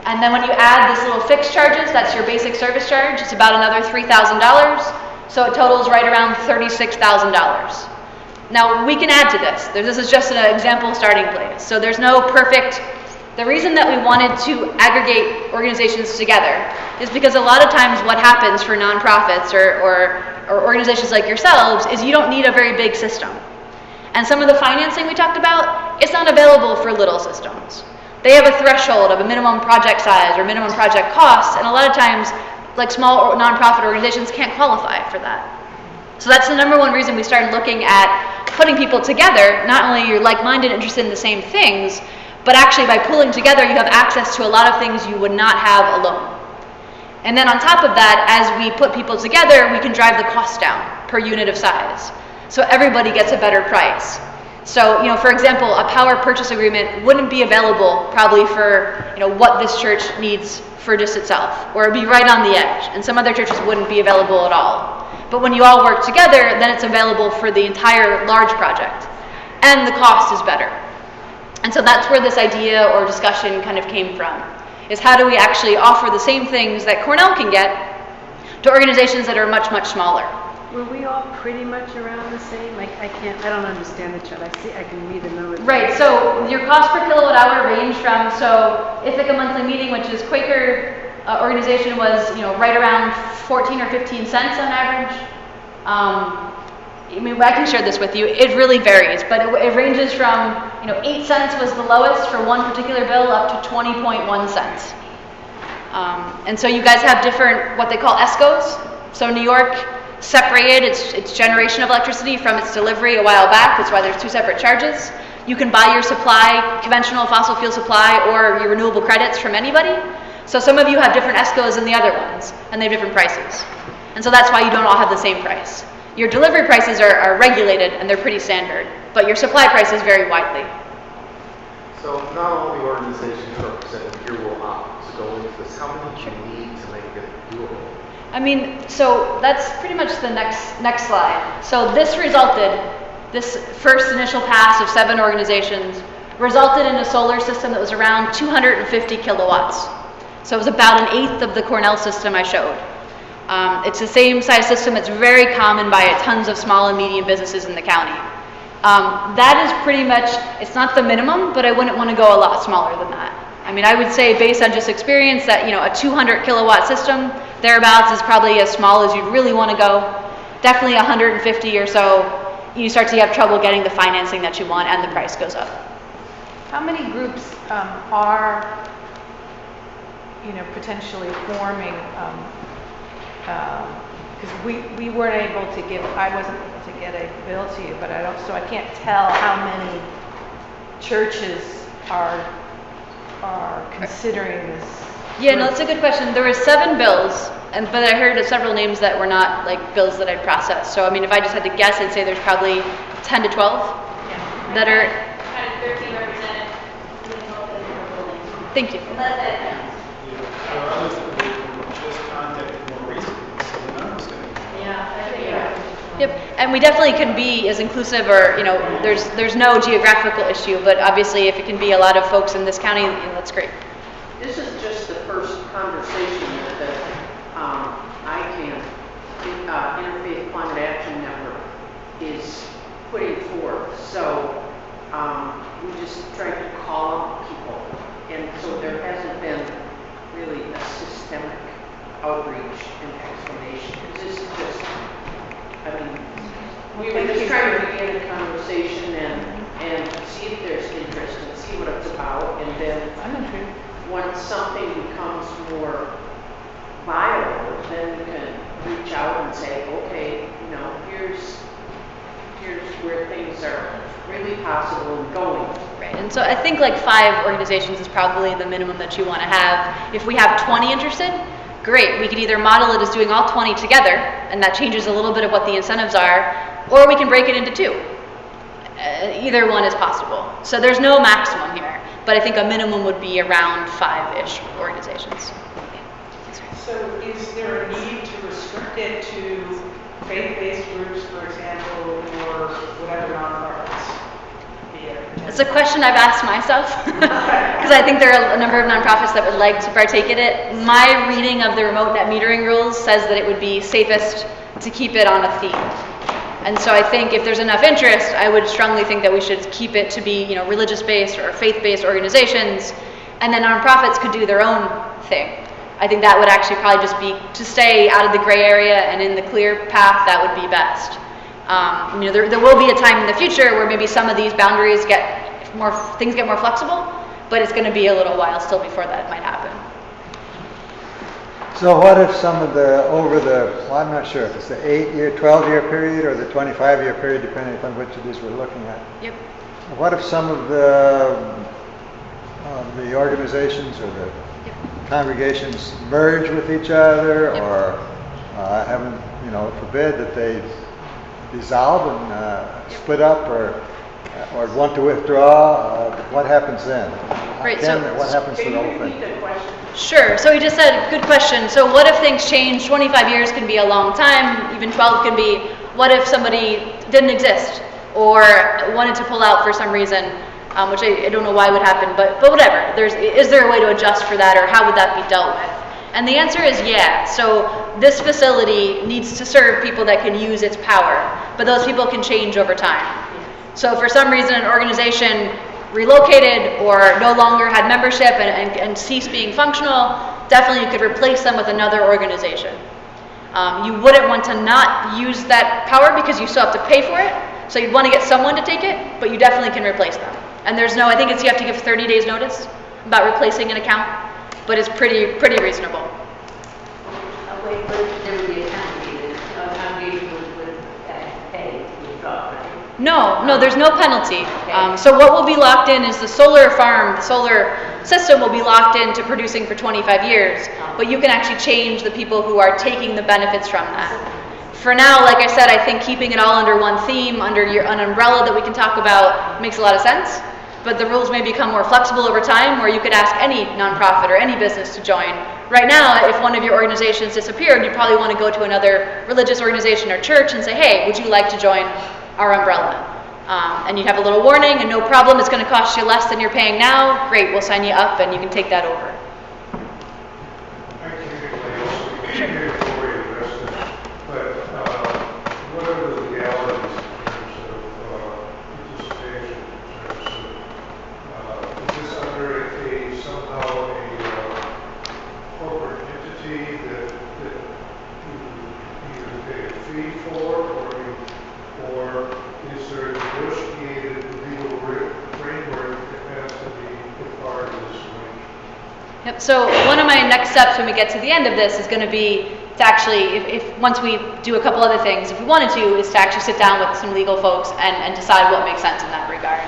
And then when you add this little fixed charges, that's your basic service charge, it's about another $3,000. So it totals right around $36,000. Now we can add to this. This is just an example starting place. So there's no perfect. The reason that we wanted to aggregate organizations together is because a lot of times what happens for nonprofits or organizations like yourselves is you don't need a very big system. And some of the financing we talked about, it's not available for little systems. They have a threshold of a minimum project size or minimum project cost, and a lot of times, like small nonprofit organizations can't qualify for that. So that's the number one reason we started looking at putting people together. Not only you're like-minded, interested in the same things, but actually by pulling together, you have access to a lot of things you would not have alone. And then on top of that, as we put people together, we can drive the cost down per unit of size. So everybody gets a better price. So, for example, a power purchase agreement wouldn't be available probably for, what this church needs for just itself, or it'd be right on the edge, and some other churches wouldn't be available at all. But when you all work together, then it's available for the entire large project, and the cost is better. And so that's where this idea or discussion kind of came from, is how do we actually offer the same things that Cornell can get to organizations that are much, much smaller. Were we all pretty much around the same? I don't understand the chart. I can read the numbers. Right, so your cost per kilowatt hour range from, so Ithaca Monthly Meeting, which is Quaker organization, was, right around 14 or 15 cents on average. I can share this with you. It really varies, but it ranges from, 8 cents was the lowest for one particular bill up to 20.1 cents. And so you guys have different, what they call ESCOs. So New York separated its generation of electricity from its delivery a while back. That's why there's 2 separate charges. You can buy your supply, conventional fossil fuel supply, or your renewable credits from anybody. So some of you have different ESCOs than the other ones, and they have different prices. And so that's why you don't all have the same price. Your delivery prices are regulated, and they're pretty standard, but your supply prices vary widely. So not all the organizations represented here will opt to go into this. How many do you need to make it doable? So that's pretty much the next slide. So this first initial pass of 7 organizations resulted in a solar system that was around 250 kilowatts. So it was about an eighth of the Cornell system I showed. It's the same size system. It's very common by tons of small and medium businesses in the county. That is pretty much, it's not the minimum, but I wouldn't want to go a lot smaller than that. I would say based on just experience that, a 200 kilowatt system, thereabouts, is probably as small as you'd really want to go. Definitely 150 or so, you start to have trouble getting the financing that you want, and the price goes up. How many groups are, potentially forming? Because we weren't able to I wasn't able to get a bill to you, but so I can't tell how many churches are considering this. Yeah, no, that's a good question. There were 7 bills, but I heard of several names that were not bills that I'd processed. So if I just had to guess, I'd say there's probably 10 to 12 that are. Kind of 13 represented. Thank you. There are others that we just contacted more recently, so the number's going to be. Yep, and we definitely can be as inclusive, or there's no geographical issue, but obviously if it can be a lot of folks in this county, that's great. This is just the first conversation that Interfaith Climate Action Network is putting forth. So we just tried to call up people, and so there hasn't been really a systemic outreach and explanation. This is just, we were just trying to begin a conversation and see if there's interest and see what it's about, and then once something becomes more viable, then we can reach out and say, okay, here's where things are really possible and going. Right. And so I think like 5 organizations is probably the minimum that you want to have. If we have 20 interested, great. We could either model it as doing all 20 together, and that changes a little bit of what the incentives are, or we can break it into 2. Either one is possible. So there's no maximum here, but I think a minimum would be around 5-ish organizations. So is there a need to restrict it to faith-based groups, for example, or whatever nonprofits? It's a question I've asked myself, because I think there are a number of nonprofits that would like to partake in it. My reading of the remote net metering rules says that it would be safest to keep it on a theme. And so I think if there's enough interest, I would strongly think that we should keep it to be, religious-based or faith-based organizations, and then nonprofits could do their own thing. I think that would actually probably just be to stay out of the gray area and in the clear path. That would be best. There will be a time in the future where maybe some of these boundaries things get more flexible, but it's going to be a little while still before that might happen. So what if some of I'm not sure if it's the 8-year, 12-year period or the 25-year period, depending upon which it is we're looking at. Yep. What if some of the organizations or the congregations merge with each other, or heaven, forbid that they dissolve and split up, or want to withdraw? What happens then? Right, What happens to the whole thing? Sure. So he just said, good question. So what if things change? 25 years can be a long time. Even 12 can be. What if somebody didn't exist or wanted to pull out for some reason, which I don't know why would happen, but whatever. Is there a way to adjust for that, or how would that be dealt with? And the answer is yeah. So this facility needs to serve people that can use its power, but those people can change over time. So for some reason an organization relocated or no longer had membership and ceased being functional, definitely you could replace them with another organization. You wouldn't want to not use that power because you still have to pay for it, so you'd want to get someone to take it, but you definitely can replace them. And there's I think you have to give 30 days notice about replacing an account, but it's pretty reasonable. Wait, but there would be a congregation would pay to withdraw, right? No, there's no penalty. So what will be locked in is the solar farm, the solar system will be locked into producing for 25 years, but you can actually change the people who are taking the benefits from that. For now, like I said, I think keeping it all under one theme, under an umbrella that we can talk about makes a lot of sense, but the rules may become more flexible over time where you could ask any nonprofit or any business to join. Right now, if one of your organizations disappeared, you'd probably want to go to another religious organization or church and say, hey, would you like to join our umbrella? And you'd have a little warning, and no problem, it's going to cost you less than you're paying now. Great, we'll sign you up and you can take that over. I can't get before you address this, but what are the legalities in terms of participation? Is this under somehow a corporate entity that you either pay a fee for, or is there a negotiated legal framework that has to be part of this arrangement? Yep, so one of my next steps when we get to the end of this is going to be to actually, if once we do a couple other things, if we wanted to, is to actually sit down with some legal folks and decide what makes sense in that regard.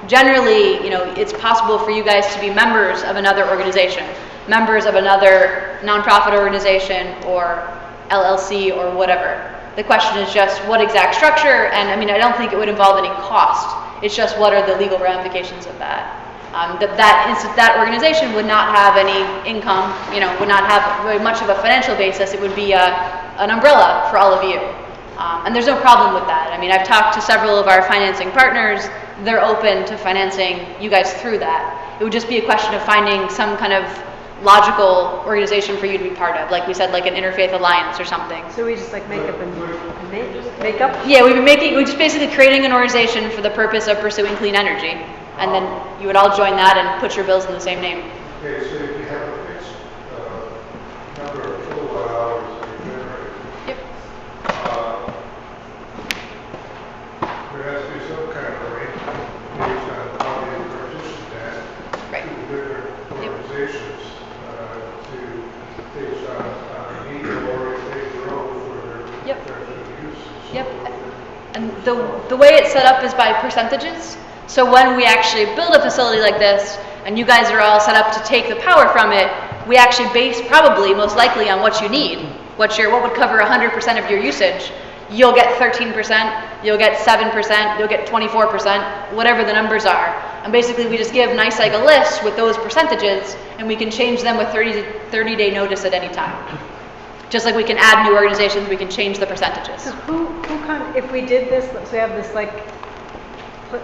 Generally, it's possible for you guys to be members of another organization, members of another nonprofit organization or LLC or whatever. The question is just what exact structure, and I don't think it would involve any cost. It's just what are the legal ramifications of that. That organization would not have any income, would not have very much of a financial basis. It would be an umbrella for all of you. And there's no problem with that. I've talked to several of our financing partners. They're open to financing you guys through that. It would just be a question of finding some kind of logical organization for you to be part of, like we said, like an Interfaith Alliance or something. So we just make up a make up? Yeah, we're just basically creating an organization for the purpose of pursuing clean energy, and then you would all join that and put your bills in the same name. Okay, so if you have a fixed number of kilowatt hours that you generate, Yep. There has to be some kind of arrangement based on how you partition that Right. to different organizations based on the need or if they grow for their Yep. use. Yep. And the way it's set up is by percentages. So when we actually build a facility like this, and you guys are all set up to take the power from it, we actually base probably most likely on what you need, what would cover 100% of your usage. You'll get 13%, you'll get 7%, you'll get 24%, whatever the numbers are. And basically we just give NYSEG a list with those percentages, and we can change them with 30-day notice at any time. Just like we can add new organizations, we can change the percentages. So if we did this, so we have this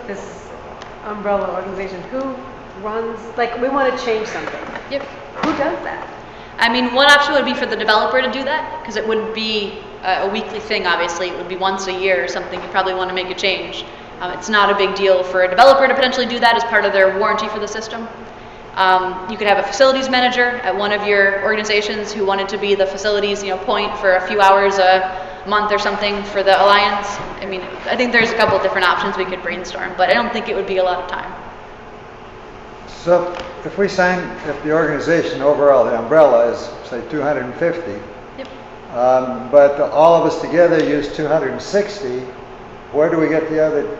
this umbrella organization, who runs, we want to change something. Yep. Who does that? I mean, one option would be for the developer to do that, because it wouldn't be a weekly thing, obviously. It would be once a year or something. You probably want to make a change. It's not a big deal for a developer to potentially do that as part of their warranty for the system. You could have a facilities manager at one of your organizations who wanted to be the facilities, point for a few hours a month or something for the alliance. I mean, I think there's a couple of different options we could brainstorm, but I don't think it would be a lot of time. So if the organization overall, the umbrella is, say, 250, yep. But all of us together use 260, where do we get the other?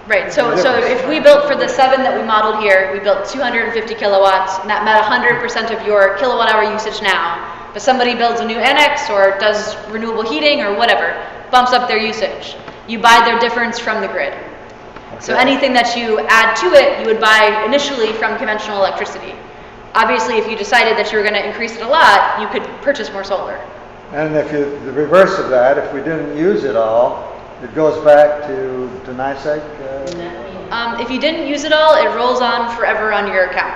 Right, so if we built for the 7 that we modeled here, we built 250 kilowatts, and that met 100% of your kilowatt hour usage now, but somebody builds a new annex or does renewable heating or whatever, bumps up their usage. You buy their difference from the grid. So anything that you add to it, you would buy initially from conventional electricity. Obviously, if you decided that you were going to increase it a lot, you could purchase more solar. And the reverse of that, if we didn't use it all, it goes back to NYSEG? If you didn't use it all, it rolls on forever on your account.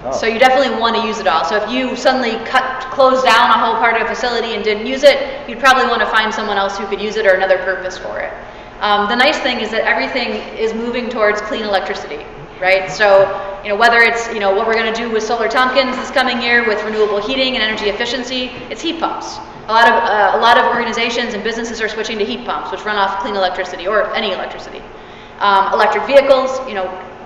Oh. So you definitely want to use it all. So if you suddenly closed down a whole part of a facility and didn't use it, you'd probably want to find someone else who could use it or another purpose for it. The nice thing is that everything is moving towards clean electricity, right? So, whether it's, what we're going to do with Solar Tompkins this coming year with renewable heating and energy efficiency, it's heat pumps. A lot of organizations and businesses are switching to heat pumps, which run off clean electricity or any electricity. Electric vehicles,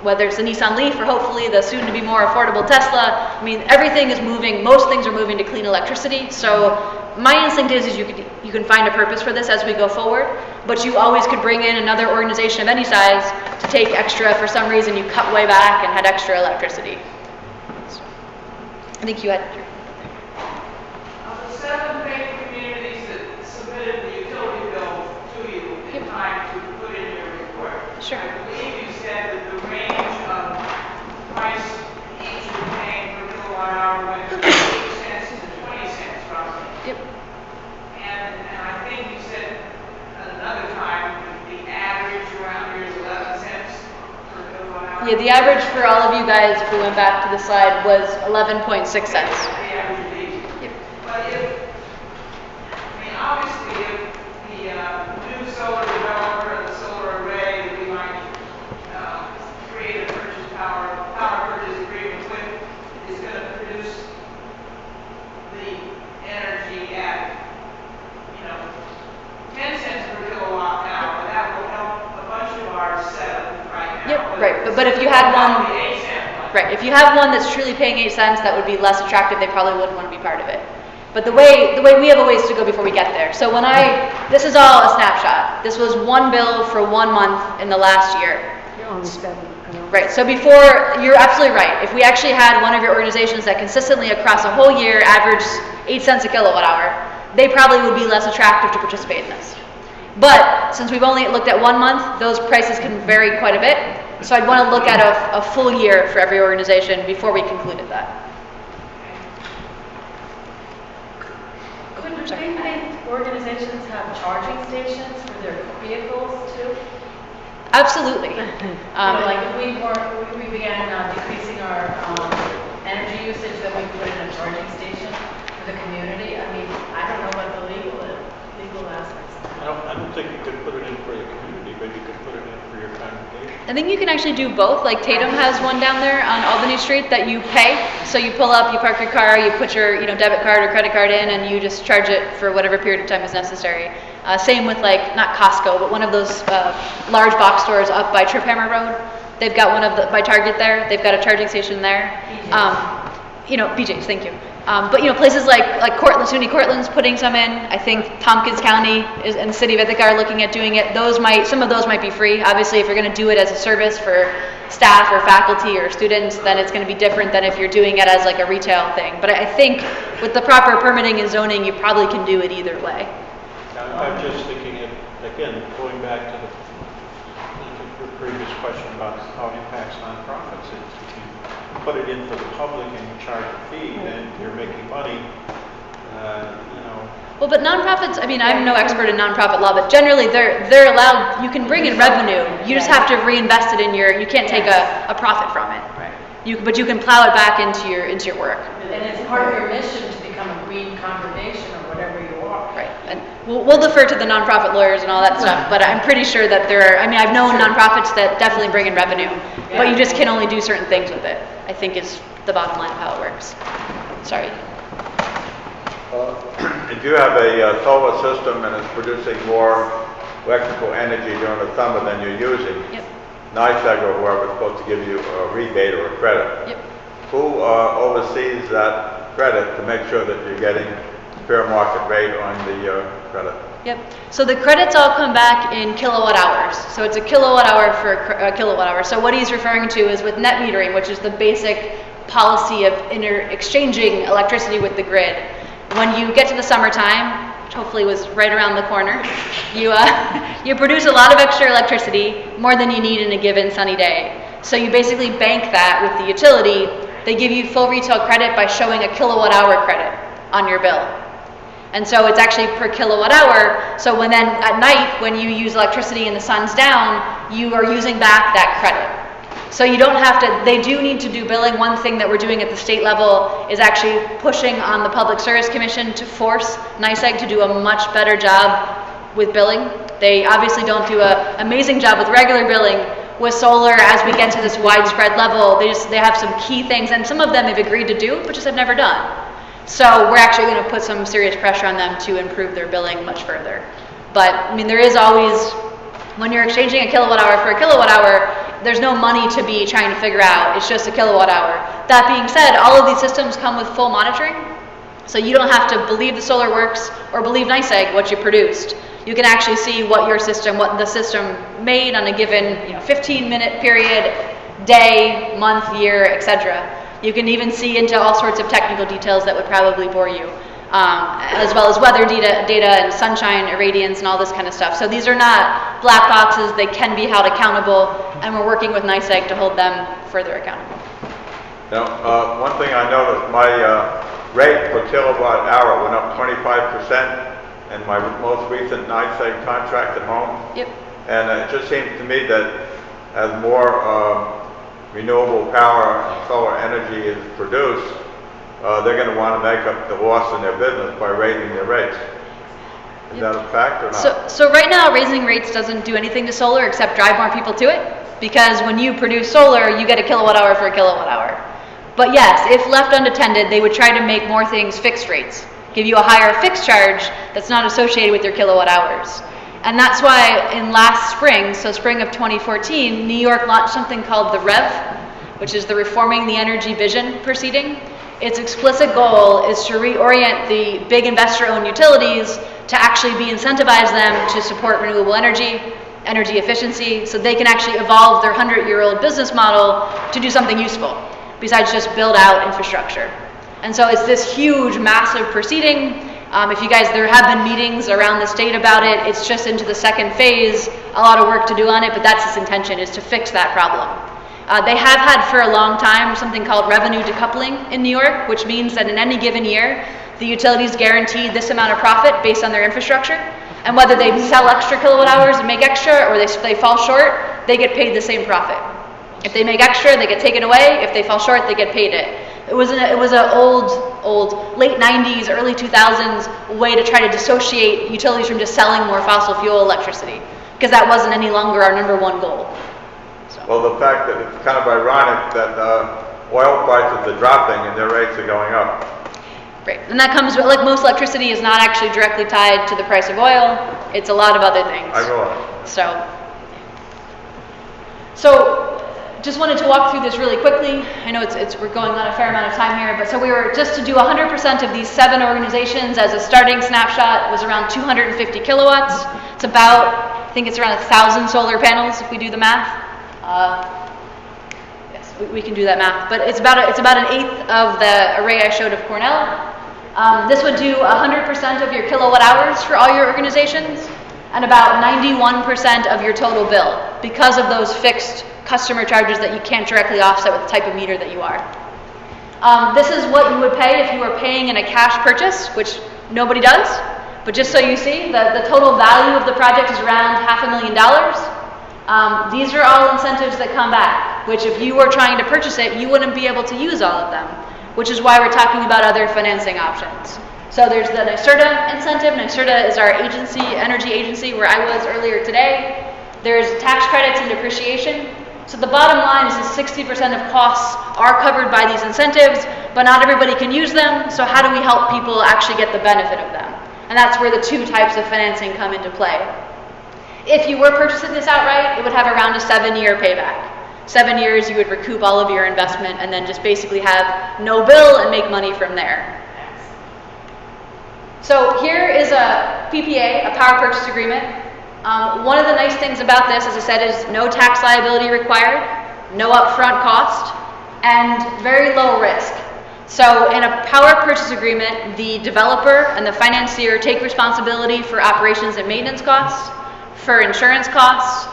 whether it's the Nissan Leaf or hopefully the soon-to-be more affordable Tesla. I mean, everything is moving. Most things are moving to clean electricity. So my instinct is you can find a purpose for this as we go forward, but you always could bring in another organization of any size to take extra. For some reason, you cut way back and had extra electricity. So, I think you had. Of the 7 faith communities that submitted the utility bill to you in time to put in your report, Sure. I believe you said that the range of price each was paying per kilowatt hour went from 8 cents to 20 cents roughly. Yep. And I think you said at another time that the average around here is 11 cents per kilowatt hour. Yeah, the average for all of you guys, if we went back to the slide, was 11.6 cents. The average is easy. Yep. But obviously, if the new solar developer and the solar array that we might create a power purchase agreement with is going to produce the energy at, 10 cents per kilowatt hour, that will help a bunch of our setup right now. Yep, right. But if you had one, right, if you have one that's truly paying 8 cents, that would be less attractive. They probably wouldn't want to be part of it. But the way we have a ways to go before we get there. So this is all a snapshot. This was one bill for 1 month in the last year. You're only 7. Right, so before, you're absolutely right. If we actually had one of your organizations that consistently across a whole year averaged 8 cents a kilowatt hour, they probably would be less attractive to participate in this. But since we've only looked at 1 month, those prices can vary quite a bit. So I'd want to look at a full year for every organization before we concluded that. Could faith-based organizations have charging stations for their vehicles too? Absolutely. Like if we began decreasing our energy usage, then we put in a charging station for the community. I mean, I don't know what the legal aspects are. I don't think you could put it in for the community, but you could put it in for your congregation. I think you can actually do both. Like Tatum has one down there on Albany Street that you pay. So you pull up, you park your car, you put your debit card or credit card in, and you just charge it for whatever period of time is necessary. Same with not Costco, but one of those large box stores up by Trip Hammer Road. They've got one by Target there. They've got a charging station there. BJ's, thank you. But places like Cortland, SUNY Cortland's putting some in. I think Tompkins County and the city of Ithaca are looking at doing it. Some of those might be free. Obviously, if you're going to do it as a service for staff or faculty or students, then it's going to be different than if you're doing it as like a retail thing. But I think with the proper permitting and zoning, you probably can do it either way. I'm just thinking, again, going back to the previous question about how it impacts nonprofits. If you put it in for the public and you charge a fee, then you're making money, Well, but nonprofits, I'm no expert in nonprofit law, but generally they're allowed, you can bring in revenue. You just have to reinvest it you can't take a profit from it. Right. But you can plow it back into your work. And it's part of your mission to become a green congregation or whatever you are. Right. And we'll defer to the nonprofit lawyers and all that stuff, but I'm pretty sure that I've known nonprofits that definitely bring in revenue, but you just can only do certain things with it, I think is the bottom line of how it works. Sorry. If you have a solar system and it's producing more electrical energy during the summer than you're using, NYSEG or whoever is supposed to give you a rebate or a credit. Yep. Who oversees that credit to make sure that you're getting fair market rate on the credit? Yep. So the credits all come back in kilowatt hours. So it's a kilowatt hour for a kilowatt hour. So what he's referring to is with net metering, which is the basic policy of exchanging electricity with the grid. When you get to the summertime, which hopefully was right around the corner, you produce a lot of extra electricity, more than you need in a given sunny day. So you basically bank that with the utility. They give you full retail credit by showing a kilowatt hour credit on your bill. And so it's actually per kilowatt hour. So when then at night, when you use electricity and the sun's down, you are using back that credit. So you don't have to, they do need to do billing. One thing that we're doing at the state level is actually pushing on the Public Service Commission to force NYSEG to do a much better job with billing. They obviously don't do an amazing job with regular billing. With solar, as we get to this widespread level, they have some key things, and some of them have agreed to do, but just have never done. So we're actually going to put some serious pressure on them to improve their billing much further. But there is always, when you're exchanging a kilowatt hour for a kilowatt hour, there's no money to be trying to figure out. It's just a kilowatt hour. That being said, all of these systems come with full monitoring. So you don't have to believe the solar works or believe NYSEG what you produced. You can actually see what the system made on a given 15-minute period, day, month, year, etc. You can even see into all sorts of technical details that would probably bore you, as well as weather data and sunshine irradiance and all this kind of stuff. So these are not black boxes. They can be held accountable, and we're working with NYSEG to hold them further accountable. Now, one thing I noticed, my rate per kilowatt hour went up 25% in my most recent NYSEG contract at home. Yep. And it just seems to me that as more renewable power and solar energy is produced, they're going to want to make up the loss in their business by raising their rates. Is that a fact or not? So right now, raising rates doesn't do anything to solar except drive more people to it, because when you produce solar, you get a kilowatt hour for a kilowatt hour. But yes, if left unattended, they would try to make more things fixed rates, give you a higher fixed charge that's not associated with your kilowatt hours. And that's why in last spring, so spring of 2014, New York launched something called the REV, which is the Reforming the Energy Vision proceeding. Its explicit goal is to reorient the big investor-owned utilities to actually incentivize them to support renewable energy efficiency, so they can actually evolve their 100-year-old business model to do something useful, besides just build out infrastructure. And so it's this huge, massive proceeding. If you guys, there have been meetings around the state about it. It's just into the second phase, a lot of work to do on it, but that's its intention, is to fix that problem. They have had for a long time something called revenue decoupling in New York, which means that in any given year, the utilities guarantee this amount of profit based on their infrastructure. And whether they sell extra kilowatt hours and make extra, or they fall short, they get paid the same profit. If they make extra, they get taken away. If they fall short, they get paid it. It was an old late 90s, early 2000s way to try to dissociate utilities from just selling more fossil fuel electricity, because that wasn't any longer our number one goal. So. Well, the fact that it's kind of ironic that oil prices are dropping and their rates are going up. Right, and that comes with, like most electricity is not actually directly tied to the price of oil. It's a lot of other things. I know. So just wanted to walk through this really quickly. I know we're going on a fair amount of time here, but so so we were, just to do 100% of these 7 organizations as a starting snapshot was around 250 kilowatts. It's about, I think it's around 1,000 solar panels if we do the math. Yes, we can do that math, but it's about an eighth of the array I showed of Cornell. This would do 100% of your kilowatt hours for all your organizations and about 91% of your total bill because of those fixed customer charges that you can't directly offset with the type of meter that you are. This is what you would pay if you were paying in a cash purchase, which nobody does. But just so you see, the total value of the project is around $500,000. These are all incentives that come back, which if you were trying to purchase it, you wouldn't be able to use all of them, which is why we're talking about other financing options. So there's the NYSERDA incentive. NYSERDA is our agency, energy agency, where I was earlier today. There's tax credits and depreciation. So the bottom line is that 60% of costs are covered by these incentives, but not everybody can use them. So how do we help people actually get the benefit of them? And that's where the 2 types of financing come into play. If you were purchasing this outright, it would have around a 7-year payback. 7 years, you would recoup all of your investment and then just basically have no bill and make money from there. So here is a PPA, a power purchase agreement. One of the nice things about this, as I said, is no tax liability required, no upfront cost, and very low risk. So in a power purchase agreement, the developer and the financier take responsibility for operations and maintenance costs, for insurance costs,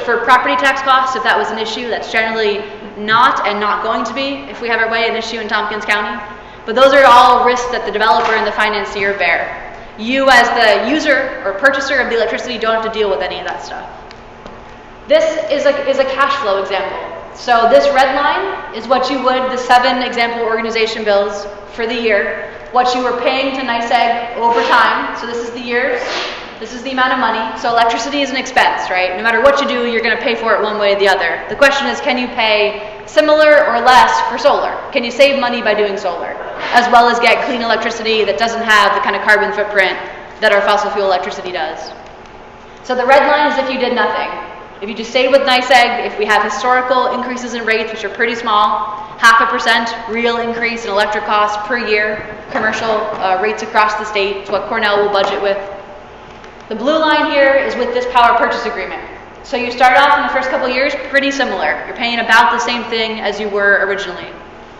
for property tax costs, if that was an issue. That's generally not going to be if we have our way an issue in Tompkins County. But those are all risks that the developer and the financier bear. You as the user or purchaser of the electricity don't have to deal with any of that stuff. This is a cash flow example. So this red line is what you would, the 7 example organization bills for the year, what you were paying to NYSEG over time. So this is the years, this is the amount of money. So electricity is an expense, right? No matter what you do, you're going to pay for it one way or the other. The question is, can you pay similar or less for solar? Can you save money by doing solar, as well as get clean electricity that doesn't have the kind of carbon footprint that our fossil fuel electricity does? So the red line is if you did nothing. If you just stayed with NYSEG, if we have historical increases in rates, which are pretty small, 0.5% real increase in electric costs per year, commercial rates across the state, it's what Cornell will budget with. The blue line here is with this power purchase agreement. So you start off in the first couple of years pretty similar. You're paying about the same thing as you were originally.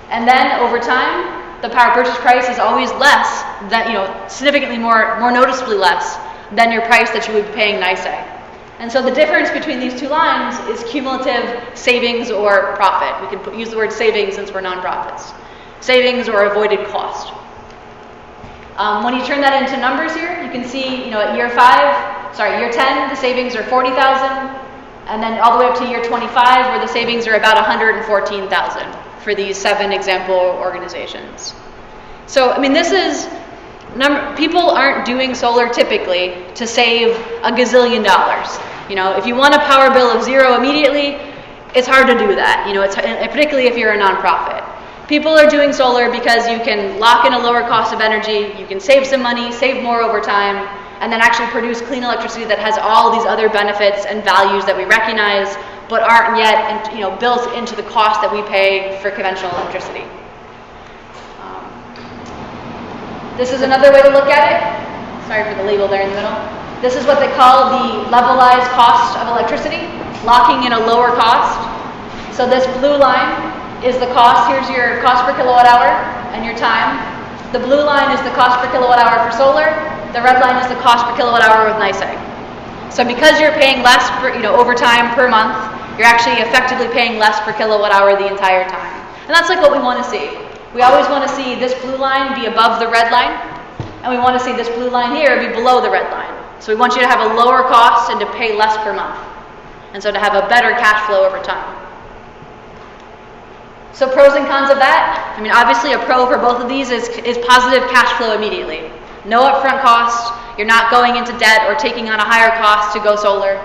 And then over time, the power purchase price is always less, significantly more noticeably less than your price that you would be paying NYSEG. And so the difference between these 2 lines is cumulative savings or profit. We can use the word savings since we're nonprofits. Savings or avoided cost. When you turn that into numbers here, you can see, at year 10, the savings are 40,000, and then all the way up to year 25, where the savings are about 114,000 for these 7 example organizations. So, this is, people aren't doing solar typically to save a gazillion dollars. If you want a power bill of 0 immediately, it's hard to do that, particularly if you're a nonprofit. People are doing solar because you can lock in a lower cost of energy, you can save some money, save more over time, and then actually produce clean electricity that has all these other benefits and values that we recognize, but aren't yet built into the cost that we pay for conventional electricity. This is another way to look at it. Sorry for the label there in the middle. This is what they call the levelized cost of electricity, locking in a lower cost. So this blue line is the cost. Here's your cost per kilowatt hour and your time. The blue line is the cost per kilowatt hour for solar. The red line is the cost per kilowatt hour with NYSEG. So because you're paying less over time per month, you're actually effectively paying less per kilowatt hour the entire time. And that's like what we want to see. We always want to see this blue line be above the red line, and we want to see this blue line here be below the red line. So we want you to have a lower cost and to pay less per month, and so to have a better cash flow over time. So pros and cons of that. Obviously a pro for both of these is positive cash flow immediately. No upfront cost. You're not going into debt or taking on a higher cost to go solar.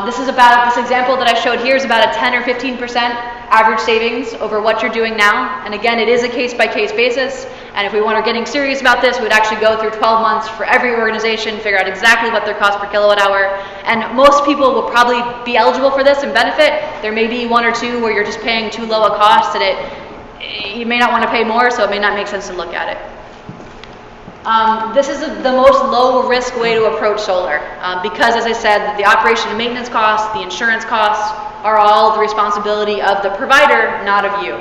This example that I showed here is about a 10 or 15% average savings over what you're doing now. And again, it is a case-by-case basis. And if we want to getting serious about this, we would actually go through 12 months for every organization, figure out exactly what their cost per kilowatt hour. And most people will probably be eligible for this and benefit. There may be 1 or 2 where you're just paying too low a cost and you may not want to pay more, so it may not make sense to look at it. This is the most low-risk way to approach solar because, as I said, the operation and maintenance costs, the insurance costs are all the responsibility of the provider, not of you.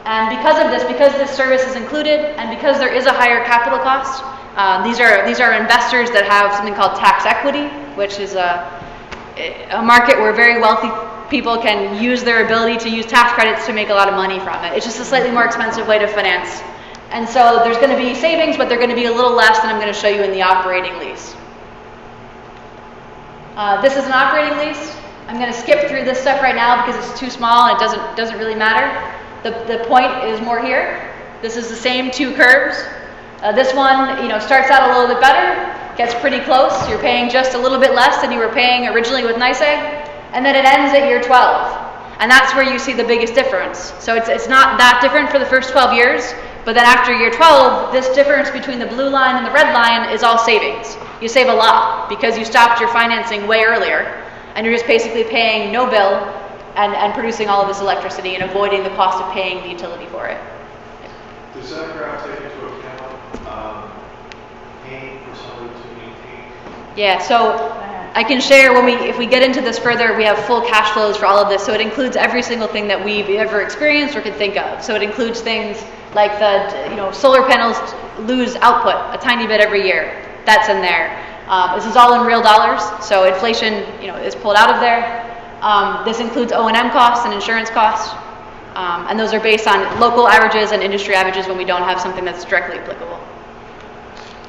And because of this, because this service is included, and because there is a higher capital cost, these are investors that have something called tax equity, which is a market where very wealthy people can use their ability to use tax credits to make a lot of money from it. It's just a slightly more expensive way to finance. And so there's going to be savings, but they're going to be a little less than I'm going to show you in the operating lease. This is an operating lease. I'm going to skip through this stuff right now because it's too small and it doesn't really matter. The point is more here. This is the same two curves. This one, starts out a little bit better, gets pretty close. You're paying just a little bit less than you were paying originally with NYSEG, and then it ends at year 12. And that's where you see the biggest difference. So it's not that different for the first 12 years, but then after year 12, this difference between the blue line and the red line is all savings. You save a lot because you stopped your financing way earlier, and you're just basically paying no bill and producing all of this electricity and avoiding the cost of paying the utility for it. Does that graph take into account paying for somebody to maintain? Yeah, so I can share if we get into this further, we have full cash flows for all of this. So it includes every single thing that we've ever experienced or could think of. So it includes things like solar panels lose output a tiny bit every year. That's in there. This is all in real dollars. So inflation, is pulled out of there. This includes O&M costs and insurance costs. And those are based on local averages and industry averages when we don't have something that's directly applicable.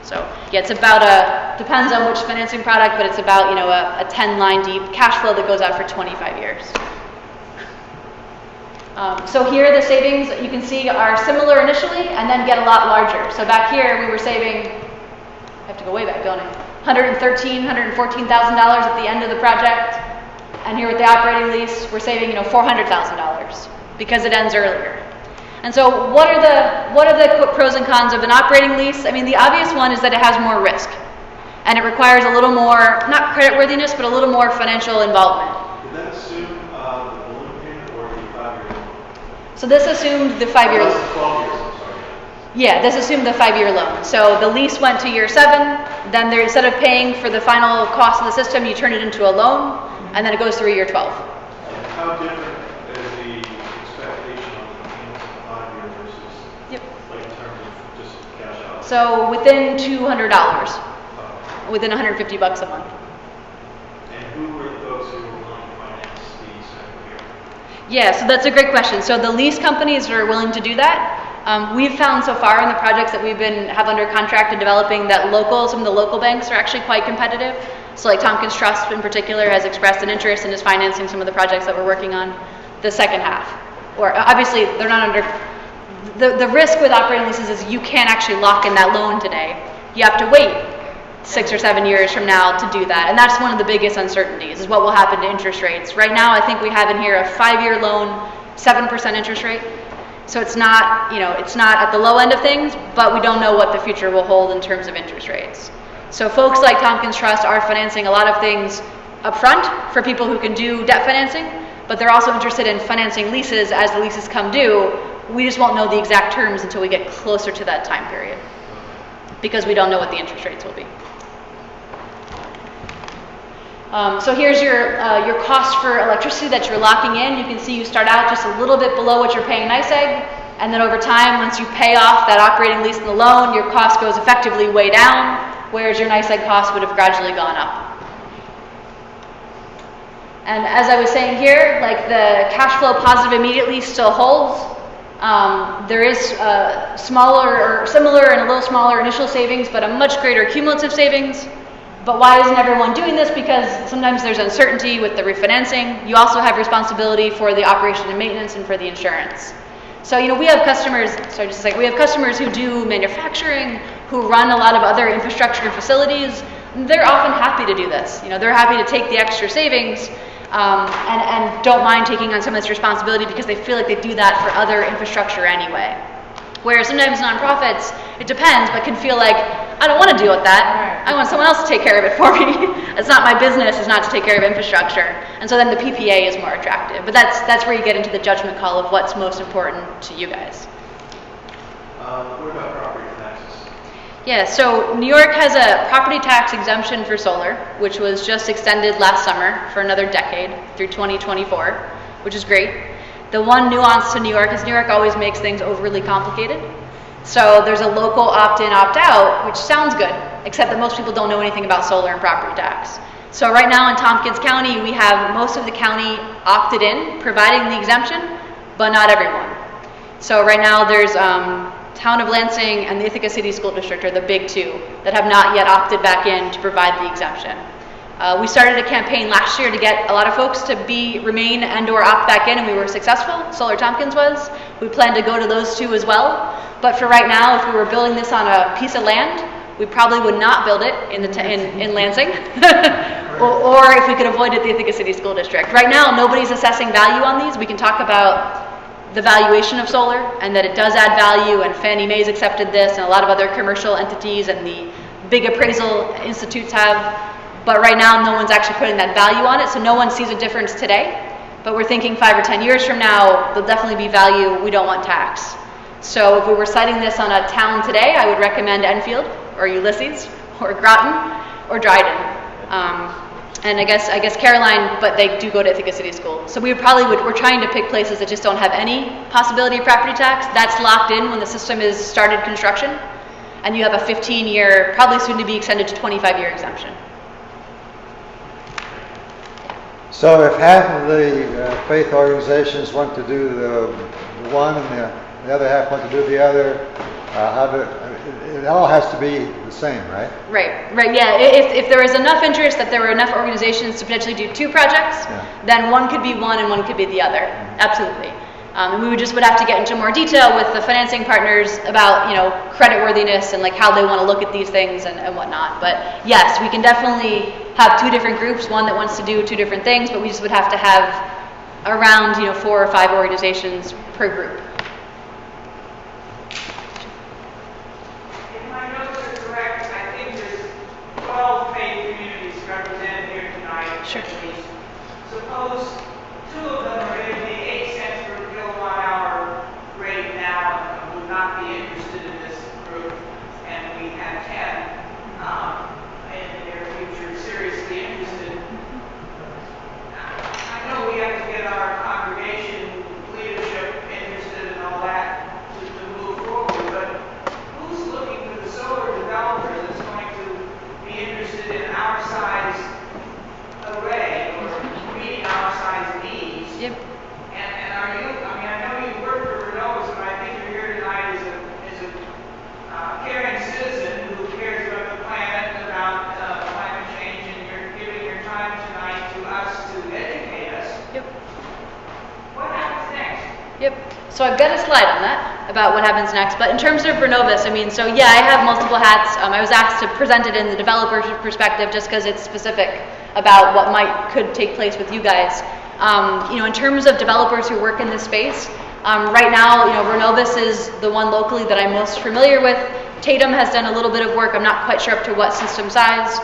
So yeah, it's about depends on which financing product, but it's about, a 10-line deep cash flow that goes out for 25 years. So here the savings you can see are similar initially and then get a lot larger. So back here we were saving, I have to go way back, don't I? $114,000 at the end of the project. And here with the operating lease, we're saving, $400,000 because it ends earlier. And so what are the pros and cons of an operating lease? I mean, the obvious one is that it has more risk. And it requires a little more, not creditworthiness, but a little more financial involvement. Did that assume the balloon payment or the 5-year loan? So this assumed the 5-year loan. 12 years, I'm sorry. Yeah, this assumed the 5-year loan. So the lease went to year 7, then instead of paying for the final cost of the system, you turn it into a loan, and then it goes through year 12. And how different is the expectation on the payments of 5 years versus, like in terms of just cash out? So within $200, within $150 a month. And who were the folks who were willing to finance the second year? Yeah, so that's a great question. So the lease companies are willing to do that. We've found so far in the projects that have under contract and developing that some of the local banks are actually quite competitive. So like Tompkins Trust in particular has expressed an interest and is financing some of the projects that we're working on the second half. Or obviously they're not under, the risk with operating leases is you can't actually lock in that loan today. You have to wait 6 or 7 years from now to do that. And that's one of the biggest uncertainties is what will happen to interest rates. Right now I think we have in here a 5-year loan, 7% interest rate. So it's not, it's not at the low end of things, but we don't know what the future will hold in terms of interest rates. So folks like Tompkins Trust are financing a lot of things up front for people who can do debt financing, but they're also interested in financing leases as the leases come due. We just won't know the exact terms until we get closer to that time period because we don't know what the interest rates will be. So here's your cost for electricity that you're locking in. You can see you start out just a little bit below what you're paying NYSEG, and then over time, once you pay off that operating lease and the loan, your cost goes effectively way down, whereas your NYSEG cost would have gradually gone up. And as I was saying here, like the cash flow positive immediately still holds. There is smaller or similar and a little smaller initial savings, but a much greater cumulative savings. But why isn't everyone doing this? Because sometimes there's uncertainty with the refinancing. You also have responsibility for the operation and maintenance and for the insurance. So, we have customers, we have customers who do manufacturing, who run a lot of other infrastructure and facilities. They're often happy to do this. They're happy to take the extra savings and don't mind taking on some of this responsibility because they feel like they do that for other infrastructure anyway. Whereas sometimes nonprofits, it depends, but can feel like, I don't want to deal with that. I want someone else to take care of it for me. It's not my business, it's not to take care of infrastructure. And so then the PPA is more attractive. But that's where you get into the judgment call of what's most important to you guys. What about property taxes? Yeah, so New York has a property tax exemption for solar, which was just extended last summer for another decade through 2024, which is great. The one nuance to New York is New York always makes things overly complicated. So there's a local opt-in, opt-out, which sounds good, except that most people don't know anything about solar and property tax. So right now in Tompkins County, we have most of the county opted in, providing the exemption, but not everyone. So right now there's Town of Lansing and the Ithaca City School District are the big two that have not yet opted back in to provide the exemption. We started a campaign last year to get a lot of folks to remain and or opt back in, and we were successful. Solar Tompkins was. We plan to go to those two as well. But for right now, if we were building this on a piece of land, we probably would not build it in Lansing, or if we could avoid it, the Ithaca City School District. Right now, nobody's assessing value on these. We can talk about the valuation of solar and that it does add value, and Fannie Mae's accepted this, and a lot of other commercial entities and the big appraisal institutes have. But right now, no one's actually putting that value on it, so no one sees a difference today. But we're thinking 5 or 10 years from now, there'll definitely be value. We don't want tax. So if we were citing this on a town today, I would recommend Enfield or Ulysses or Groton or Dryden. And I guess Caroline, but they do go to Ithaca City School. So we're trying to pick places that just don't have any possibility of property tax. That's locked in when the system is started construction. And you have a 15-year, probably soon to be extended to 25-year exemption. So if half of the faith organizations want to do the one and the other half want to do the other, it all has to be the same, right? Right, yeah. If there is enough interest that there were enough organizations to potentially do 2 projects, then one could be one and one could be the other. Absolutely. And we would have to get into more detail with the financing partners about, creditworthiness and like how they want to look at these things and whatnot. But yes, we can definitely have 2 different groups, one that wants to do 2 different things, but we just would have to have around, 4 or 5 organizations per group. If my notes are correct, I think there's 12 faith communities represented here tonight. Sure. At least. Suppose 2 of them are going to pay 8 cents per kilowatt hour rate now and would not be interested in this group, and we have 10 in the near future seriously interested. I know we have to get our congregation leadership interested and all that to move forward, but who's looking for the solar developer that's going to be interested in our size array or meeting our size needs? Yep. And are you, I know you work for Renovus, but I think you're here tonight as a caring citizen who cares about the planet and about climate change, and you're giving your time tonight to us to educate us. Yep. What happens next? Yep. So I've got a slide on that about what happens next. But in terms of Renovus, I have multiple hats. I was asked to present it in the developer perspective just because it's specific about what could take place with you guys. In terms of developers who work in this space, right now, Renovus is the one locally that I'm most familiar with. Tatum has done a little bit of work. I'm not quite sure up to what system size.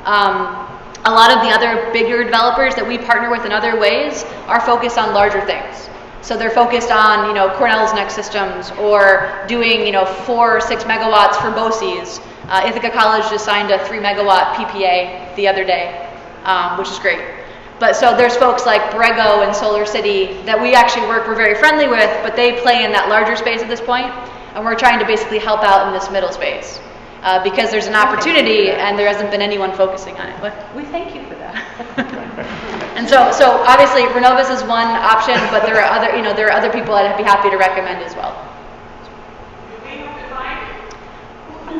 A lot of the other bigger developers that we partner with in other ways are focused on larger things. So they're focused on, Cornell's next systems or doing, 4 or 6 megawatts for BOCES. Ithaca College just signed a 3 megawatt PPA the other day, which is great. But so there's folks like Borrego and Solar City that we're very friendly with, but they play in that larger space at this point, and we're trying to basically help out in this middle space because there's an opportunity and there hasn't been anyone focusing on it. But we thank you for that. And so obviously Renovus is one option, but there are other people I'd be happy to recommend as well.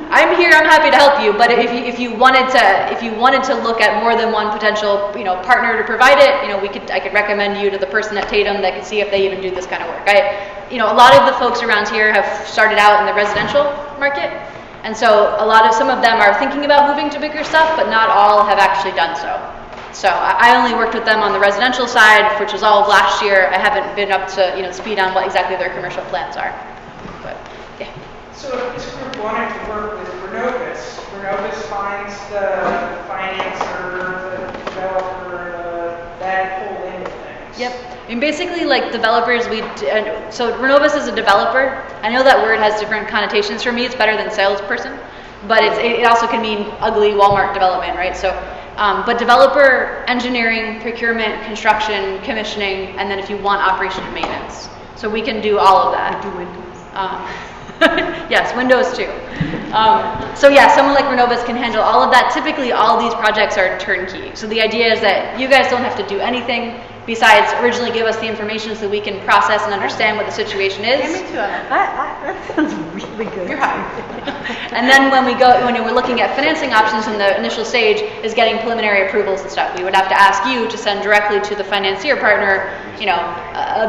I'm here. I'm happy to help you. But if you wanted to look at more than one potential partner to provide it, I could recommend you to the person at Tatum that could see if they even do this kind of work. A lot of the folks around here have started out in the residential market, and so some of them are thinking about moving to bigger stuff, but not all have actually done so. So I only worked with them on the residential side, which was all of last year. I haven't been up to speed on what exactly their commercial plans are. But yeah. So if this group wanted to work with Renovus, Renovus finds the financer, the developer, that whole end of things. Yep. I mean, basically, like developers, so Renovus is a developer. I know that word has different connotations for me. It's better than salesperson, but it also can mean ugly Walmart development, right? So, but developer, engineering, procurement, construction, commissioning, and then if you want operation and maintenance. So we can do all of that. Do Windows. Yes, Windows too. So yeah, someone like Renovus can handle all of that. Typically, all these projects are turnkey. So the idea is that you guys don't have to do anything besides originally give us the information so we can process and understand what the situation is. Yeah, me too. That sounds really good. You're high. And then when we're looking at financing options in the initial stage is getting preliminary approvals and stuff. We would have to ask you to send directly to the financier partner,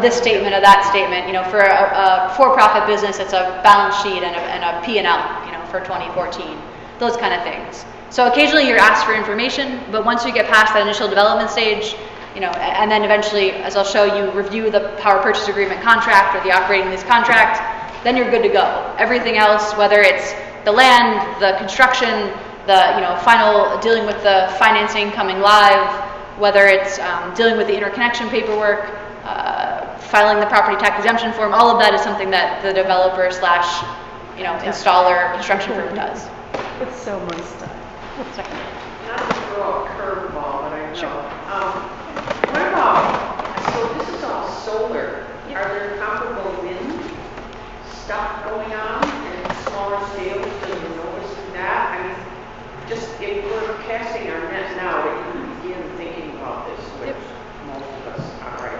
this statement or that statement. For a for-profit business, it's a balance sheet and a P&L, for 2014, those kind of things. So occasionally you're asked for information, but once you get past that initial development stage, and then eventually, as I'll show you, review the power purchase agreement contract or the operating lease contract, then you're good to go. Everything else, whether it's the land, the construction, the final dealing with the financing coming live, whether it's dealing with the interconnection paperwork, filing the property tax exemption form, all of that is something that the developer / installer construction firm does. It's so my style. Not to throw a curveball, but I know. What about, so this is all solar. Are there comparable wind stuff going on in smaller scales? Do you notice that? I mean, just if we're casting our net now, that you begin thinking about this, which most of us are right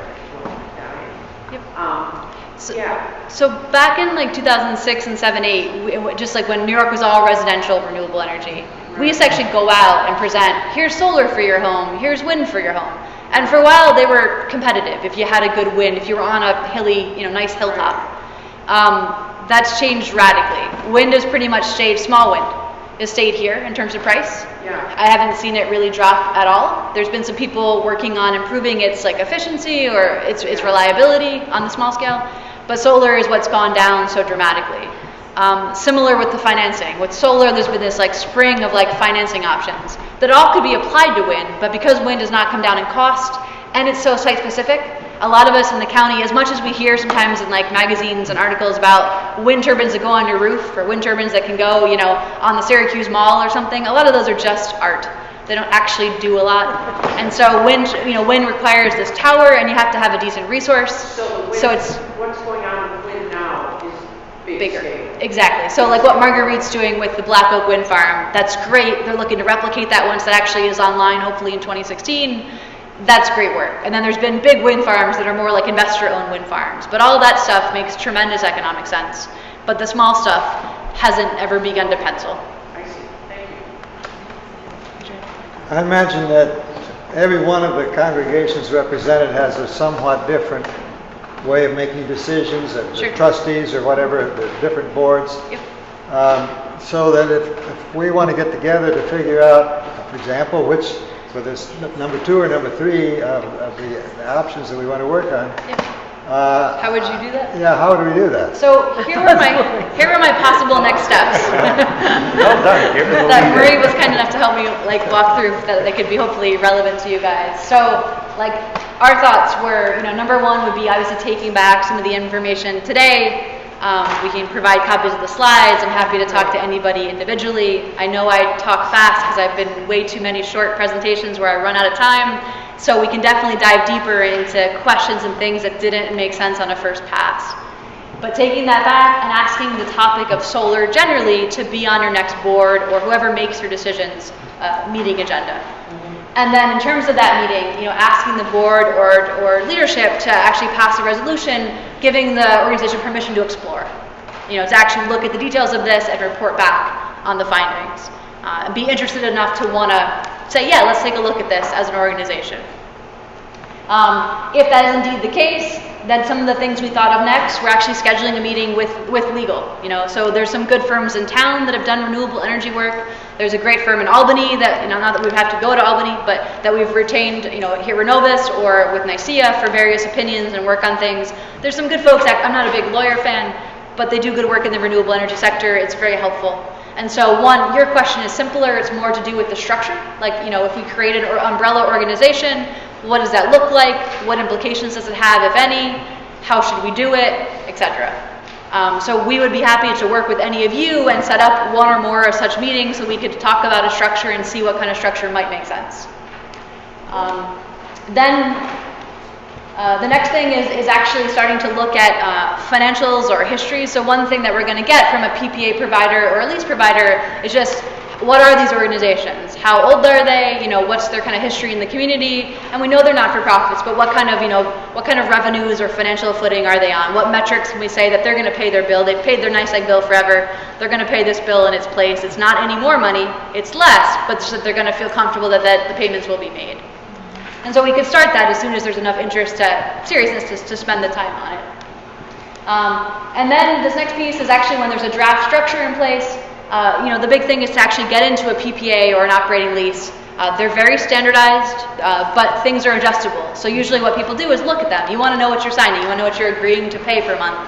Yep. So back in like 2006 and 7, 8, just like when New York was all residential renewable energy, we used to actually go out and present, here's solar for your home, here's wind for your home. And for a while they were competitive if you had a good wind, if you were on a hilly, nice hilltop. That's changed radically. Wind has pretty much stayed, small wind has stayed here in terms of price. Yeah. I haven't seen it really drop at all. There's been some people working on improving its efficiency or its reliability on the small scale, but solar is what's gone down so dramatically. Similar with the financing. With solar, there's been this spring of financing options that all could be applied to wind, but because wind does not come down in cost and it's so site specific, a lot of us in the county, as much as we hear sometimes in magazines and articles about wind turbines that go on your roof or wind turbines that can go, on the Syracuse Mall or something, a lot of those are just art. They don't actually do a lot. And so wind requires this tower and you have to have a decent resource. So it's what's going on with wind now is bigger. Exactly. So what Marguerite's doing with the Black Oak Wind Farm, that's great. They're looking to replicate that once that actually is online, hopefully in 2016. That's great work. And then there's been big wind farms that are more like investor-owned wind farms. But all of that stuff makes tremendous economic sense. But the small stuff hasn't ever begun to pencil. I see. Thank you. I imagine that every one of the congregations represented has a somewhat different way of making decisions, the trustees or whatever, the different boards. Yep. So that if we want to get together to figure out, for example, whether it's number 2 or number 3 of the options that we want to work on. Yep. How would you do that? Yeah, how would we do that? So here are my possible next steps. Well done. That Marie was kind enough to help me walk through that they could be hopefully relevant to you guys. So our thoughts were, number 1 would be obviously taking back some of the information today. We can provide copies of the slides. I'm happy to talk to anybody individually. I know I talk fast because I've been way too many short presentations where I run out of time. So we can definitely dive deeper into questions and things that didn't make sense on a first pass. But taking that back and asking the topic of solar generally to be on your next board or whoever makes your decisions meeting agenda. And then in terms of that meeting, asking the board or leadership to actually pass a resolution giving the organization permission to explore, to actually look at the details of this and report back on the findings. And be interested enough to want to say, yeah, let's take a look at this as an organization. If that is indeed the case, then some of the things we thought of next, we're actually scheduling a meeting with legal. So there's some good firms in town that have done renewable energy work. There's a great firm in Albany that, not that we have to go to Albany, but that we've retained, here Renovus or with Nicaea for various opinions and work on things. There's some good folks. I'm not a big lawyer fan, but they do good work in the renewable energy sector. It's very helpful. And so one, your question is simpler. It's more to do with the structure. Like, you know, if we created an umbrella organization, what does that look like? What implications does it have, if any? How should we do it, etc. So we would be happy to work with any of you and set up one or more of such meetings so we could talk about a structure and see what kind of structure might make sense. The next thing is actually starting to look at financials or history. So one thing that we're going to get from a PPA provider or a lease provider is just, what are these organizations? How old are they? You know, what's their kind of history in the community? And we know they're not-for-profits, but what kind of, you know, what kind of revenues or financial footing are they on? What metrics can we say that they're going to pay their bill? They've paid their NYSEG bill forever. They're going to pay this bill in its place. It's not any more money, it's less, but so that they're going to feel comfortable that the payments will be made. And so we could start that as soon as there's enough interest seriousness to spend the time on it. And then this next piece is actually when there's a draft structure in place. You know, the big thing is to actually get into a PPA or an operating lease. They're very standardized, but things are adjustable. So usually what people do is look at them. You want to know what you're signing. You want to know what you're agreeing to pay per month.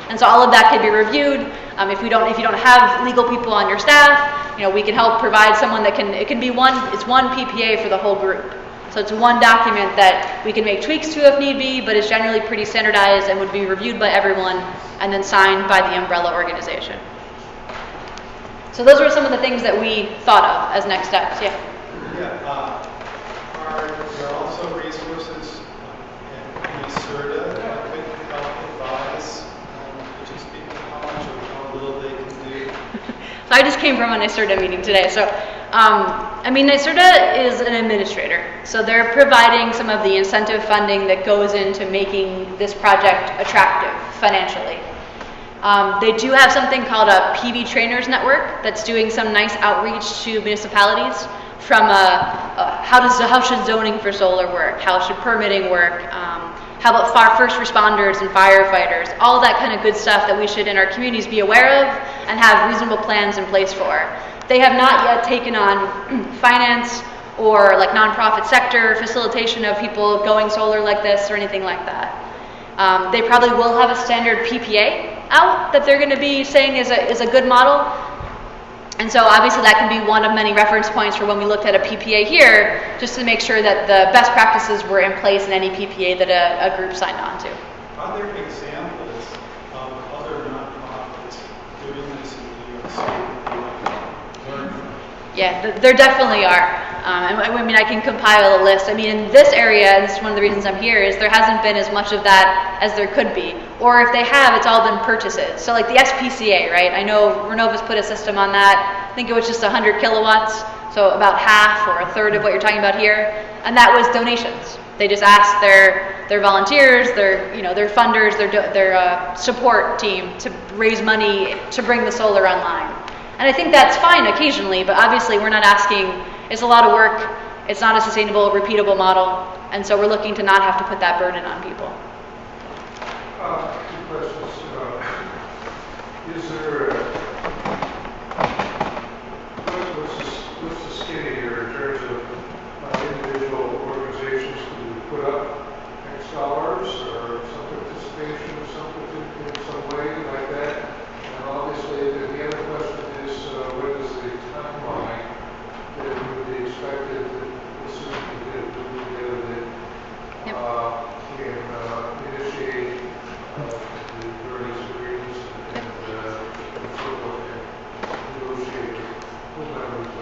And so all of that can be reviewed. If you don't have legal people on your staff, you know, we can help provide someone that can. It can be one PPA for the whole group. So it's one document that we can make tweaks to if need be, but it's generally pretty standardized and would be reviewed by everyone and then signed by the umbrella organization. So those were some of the things that we thought of as next steps. Yeah. Are there also resources in NYSERDA that could help advise? Could you speak to how much or how little they can do? So I just came from a NYSERDA meeting today. So, I mean, NYSERDA is an administrator. So they're providing some of the incentive funding that goes into making this project attractive financially. They do have something called a PV Trainers Network that's doing some nice outreach to municipalities from how should zoning for solar work? How should permitting work? How about first responders and firefighters? All that kind of good stuff that we should in our communities be aware of and have reasonable plans in place for. They have not yet taken on finance or like nonprofit sector facilitation of people going solar like this or anything like that. They probably will have a standard PPA out that they're going to be saying is a good model. And so obviously that can be one of many reference points for when we looked at a PPA here, just to make sure that the best practices were in place in any PPA that a group signed on to. Are there examples of other nonprofits doing this in New York City that you might learn from? Yeah, there definitely are. I mean, I can compile a list. I mean, in this area, and this is one of the reasons I'm here, is there hasn't been as much of that as there could be. Or if they have, it's all been purchases. So like the SPCA, right? I know Renova's put a system on that. I think it was just 100 kilowatts, so about half or a third of what you're talking about here. And that was donations. They just asked their volunteers, their funders, their support team to raise money to bring the solar online. And I think that's fine occasionally, but obviously we're not asking, it's a lot of work, it's not a sustainable, repeatable model, and so we're looking to not have to put that burden on people. Two questions. Is there what's the skinny here in terms of individual organizations who put up X dollars or some participation or something in some way like that? And obviously the other question is what is the timeline that would be expected that as soon as we get it together that can initiate the various agreements and negotiate full members of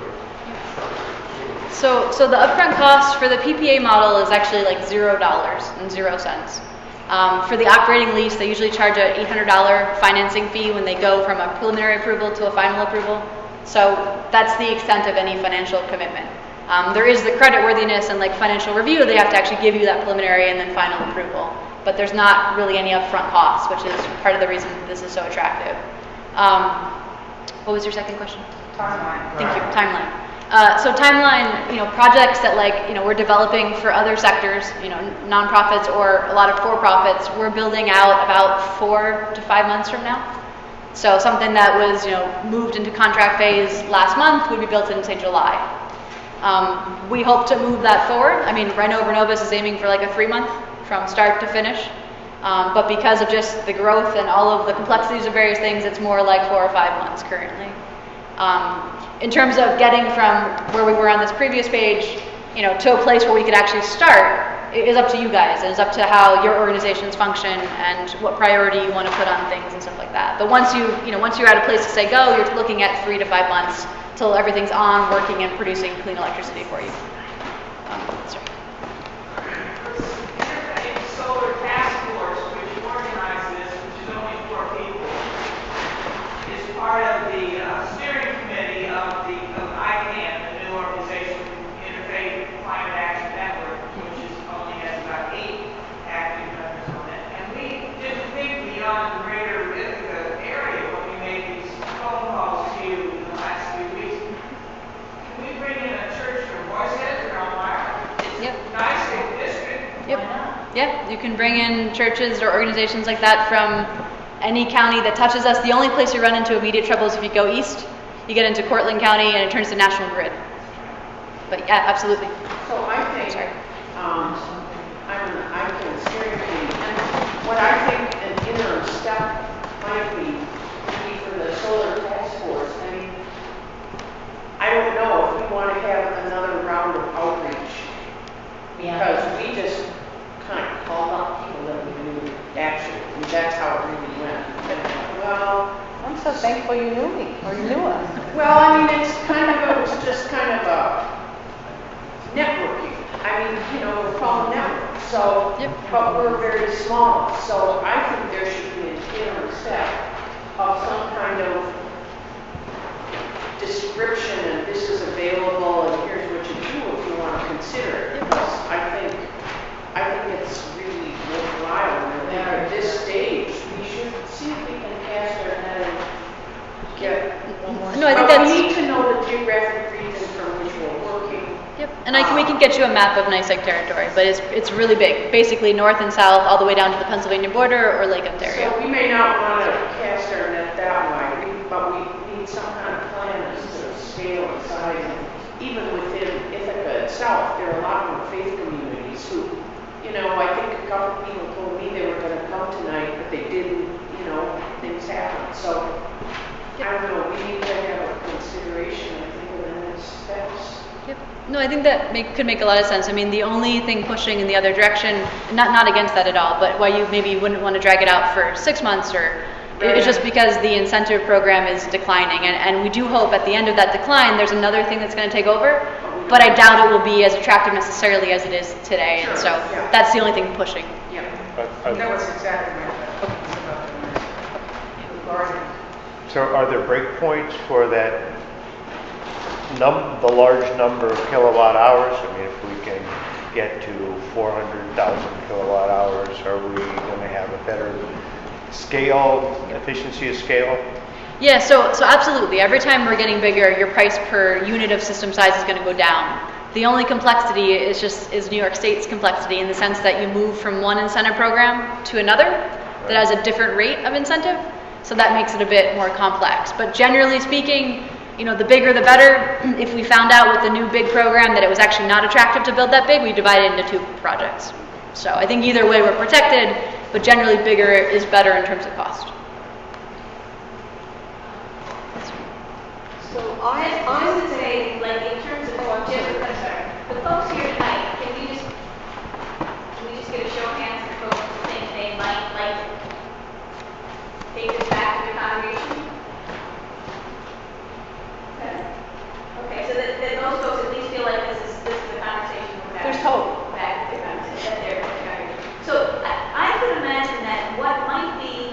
structure. So the upfront cost for the PPA model is actually like $0.00. For the operating lease, they usually charge an $800 financing fee when they go from a preliminary approval to a final approval. So that's the extent of any financial commitment. There is the creditworthiness and like financial review. They have to actually give you that preliminary and then final approval. But there's not really any upfront costs, which is part of the reason this is so attractive. What was your second question? Timeline. Thank you. Timeline. So timeline, projects that we're developing for other sectors, nonprofits or a lot of for-profits, we're building out about 4 to 5 months from now. So something that was, moved into contract phase last month would be built in, say, July. We hope to move that forward. I mean, Renovus is aiming for like a 3-month from start to finish. But because of just the growth and all of the complexities of various things, it's more like 4 or 5 months currently. In terms of getting from where we were on this previous page, to a place where we could actually start, it is up to you guys. It is up to how your organizations function and what priority you want to put on things and stuff like that. But once you're at a place to say go, you're looking at 3 to 5 months till everything's on, working and producing clean electricity for you. Sorry. Interfaith Solar Task Force, which organized this, which is only 4 people, is part of the steering committee of ICANN, the new organization, Interfaith Climate Action Network, which only has about 8 active members on it. And we didn't think beyond the greater Ithaca area when we made these phone calls to you in the last few weeks. Can we bring in a church from Moisehead or Elmira? Yep. Nice big district. Yep. Yeah, you can bring in churches or organizations like that from any county that touches us. The only place you run into immediate trouble is if you go east. You get into Cortland County and it turns to National Grid. But yeah, absolutely. So I think, I'm an ICANN steering committee, and what I think an interim step might be for the solar task force. I mean, I don't know if we want to have another round of outreach, because we just kind of called up people that we knew actually, and that's how it really went. And, well, I'm so thankful you knew me, or you knew us. well, I mean, it was just kind of a networking. I mean, we're called network, so, but we're very small. So I think there should be an interim step of some kind of description, and this is available, and here's what you do if you want to consider it. Because I think it's really worthwhile. And at this stage, we should see if we can cast our net and get. No, I think but that's. we need to know the geographic region from which we're working. Yep, and we can get you a map of NYSEG territory, but it's really big. Basically north and south, all the way down to the Pennsylvania border or Lake Ontario. So we may not want to cast our net that wide, but we need some kind of plan as to scale and size. And even within Ithaca itself, there are a lot more faith communities who, I think a couple of people told me they were going to come tonight, but they didn't, things happened. So, I don't know, we need to have a consideration, I think, of the next steps. Yep. No, I think that could make a lot of sense. I mean, the only thing pushing in the other direction, not against that at all, but why you maybe wouldn't want to drag it out for 6 months it's just because the incentive program is declining. And we do hope at the end of that decline, there's another thing that's going to take over, but I doubt it will be as attractive necessarily as it is today. Sure, and so yeah. that's the only thing pushing. Yeah. That was exactly my So are there breakpoints for that the large number of kilowatt hours? I mean, if we can get to 400,000 kilowatt hours, are we going to have a better efficiency of scale? Yeah, so absolutely. Every time we're getting bigger, your price per unit of system size is going to go down. The only complexity is New York State's complexity in the sense that you move from one incentive program to another that has a different rate of incentive. So that makes it a bit more complex. But generally speaking, the bigger the better. If we found out with the new big program that it was actually not attractive to build that big, we divide it into 2 projects. So I think either way we're protected, but generally bigger is better in terms of cost. So I would say, like, in terms of longevity, the folks here tonight, can we just get a show of hands for folks who think they might like to take this back to the congregation? Okay, so that those folks at least feel like this is a conversation we're having. There's hope. Back to the conversation, that they're congregation. So I could imagine that what might be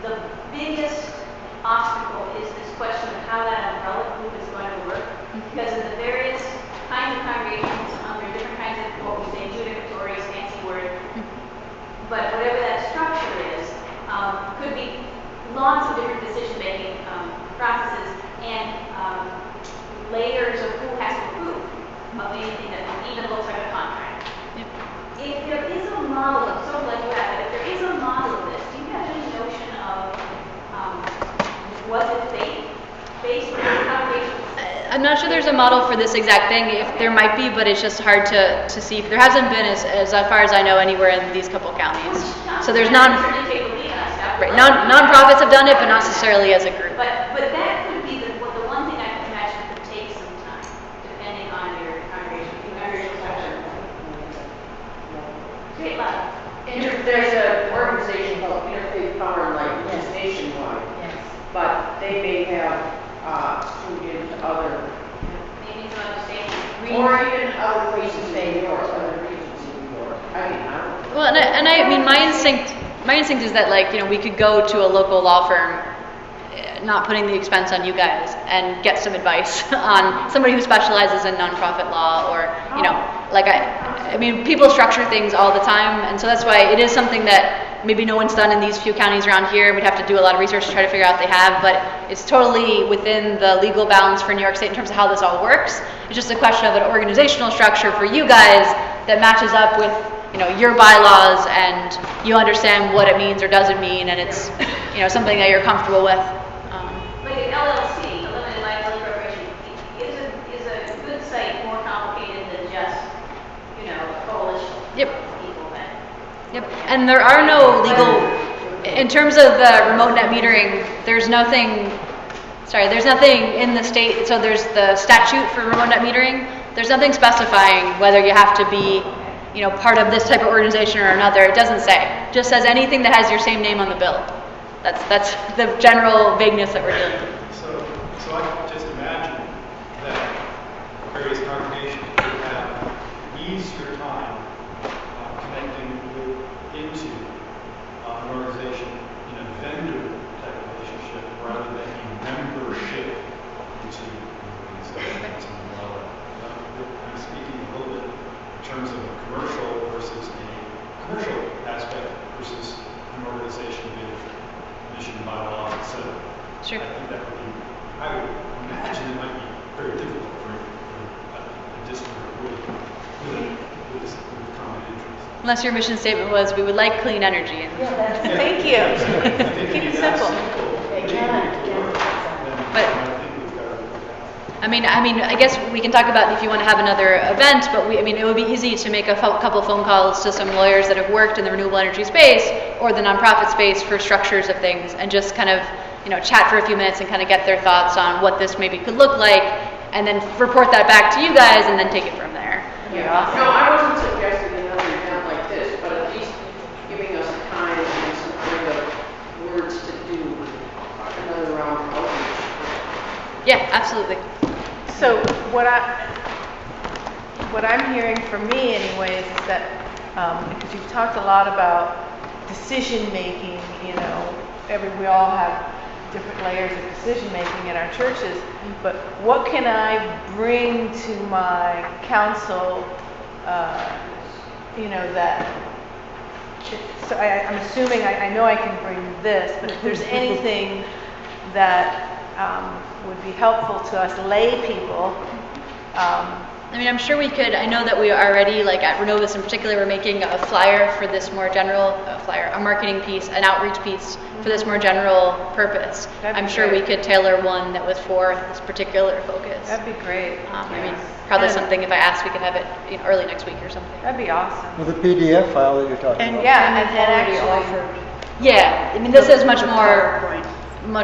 the biggest obstacle is this question of how that umbrella group is going to work. Because in the various kinds of congregations, under different kinds of what we say judicatory, fancy word, but whatever that structure is, could be lots of different decision-making processes and layers of who has to approve of anything that even looks like a contract. If there is a model, sort of like you have it, if there is a model of this, do you have any notion of was it faith-based congregations? I'm not sure there's a model for this exact thing. If there might be, but it's just hard to see. There hasn't been, as far as I know, anywhere in these couple counties. So there's Certainly take the lead on stuff. right, nonprofits have done it, but not necessarily as a group. But that could be the one thing I can imagine could take some time, depending on your congregational structure. Say it loud. There's an organization called Interfaith Power and Light, which is nationwide. Yes. But they may have moved into other, Maybe some other states. or even other places in New York, other regions in New York. I mean, I don't know. Well, and I mean, my instinct is that, like, you know, we could go to a local law firm, not putting the expense on you guys, and get some advice on somebody who specializes in nonprofit law, or, you know, like I mean, people structure things all the time, and so that's why it is something that maybe no one's done in these few counties around here. We'd have to do a lot of research to try to figure out if they have, but it's totally within the legal bounds for New York State in terms of how this all works. It's just a question of an organizational structure for you guys that matches up with, you know, your bylaws, and you understand what it means or doesn't mean, and it's, you know, something that you're comfortable with. Like an LLC, a limited liability corporation, is a good site more complicated than just, you know, a coalition of people then. Yep, and there are no legal, in terms of the remote net metering, there's nothing in the state, so there's the statute for remote net metering, there's nothing specifying whether you have to be, you know, part of this type of organization or another. It doesn't say. It just says anything that has your same name on the bill. That's the general vagueness that we're dealing with. So I can just imagine that various congregations would have easier time connecting into an organization in a vendor type relationship rather than a membership into an organization. I'm speaking a little bit in terms of a commercial versus a commercial aspect versus an organization with mission, bylaws, etc. Sure. I think that would be, I would imagine it might be very difficult for a district with common interests. Unless your mission statement was, we would like clean energy. Thank you. Keep it simple. But I mean, I guess we can talk about if you want to have another event, but it would be easy to make a couple phone calls to some lawyers that have worked in the renewable energy space or the nonprofit space for structures of things, and just kind of, you know, chat for a few minutes and kind of get their thoughts on what this maybe could look like, and then report that back to you guys, and then take it from there. Yeah. No, I wasn't suggesting another event like this, but at least giving us time and some kind of words to do another round of outreach. Yeah, absolutely. So what I'm hearing from me anyways is that, because you've talked a lot about decision making, you know, we all have different layers of decision making in our churches, but what can I bring to my council, you know, that, so I'm assuming, I know I can bring this, but if there's anything that would be helpful to us lay people. I mean, I'm sure we could. I know that we already, like at Renovus in particular, we're making a flyer for this more general a marketing piece, an outreach piece for this more general purpose. I'm sure we could tailor one that was for this particular focus. That'd be great. I mean, probably something, if I asked, we could have it, you know, early next week or something. That'd be awesome. Well, the PDF file that you're talking about. Yeah, and actually. Yeah, I mean, this is much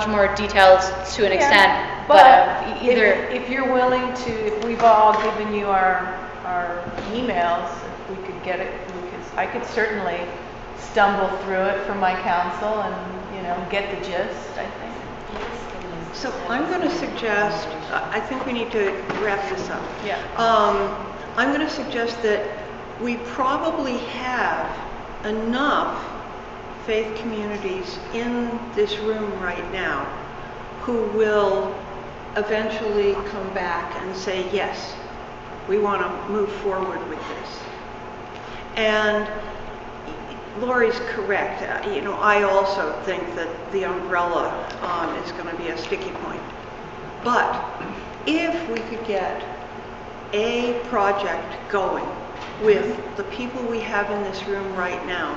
more detailed to an extent. But either if you're willing to, if we've all given you our emails, if we could get it, because I could certainly stumble through it for my council and, you know, get the gist, I think. So I'm going to suggest, I think we need to wrap this up. Yeah. I'm going to suggest that we probably have enough faith communities in this room right now who will eventually come back and say, yes, we want to move forward with this. And Lori's correct. You know, I also think that the umbrella is going to be a sticky point. But if we could get a project going with the people we have in this room right now,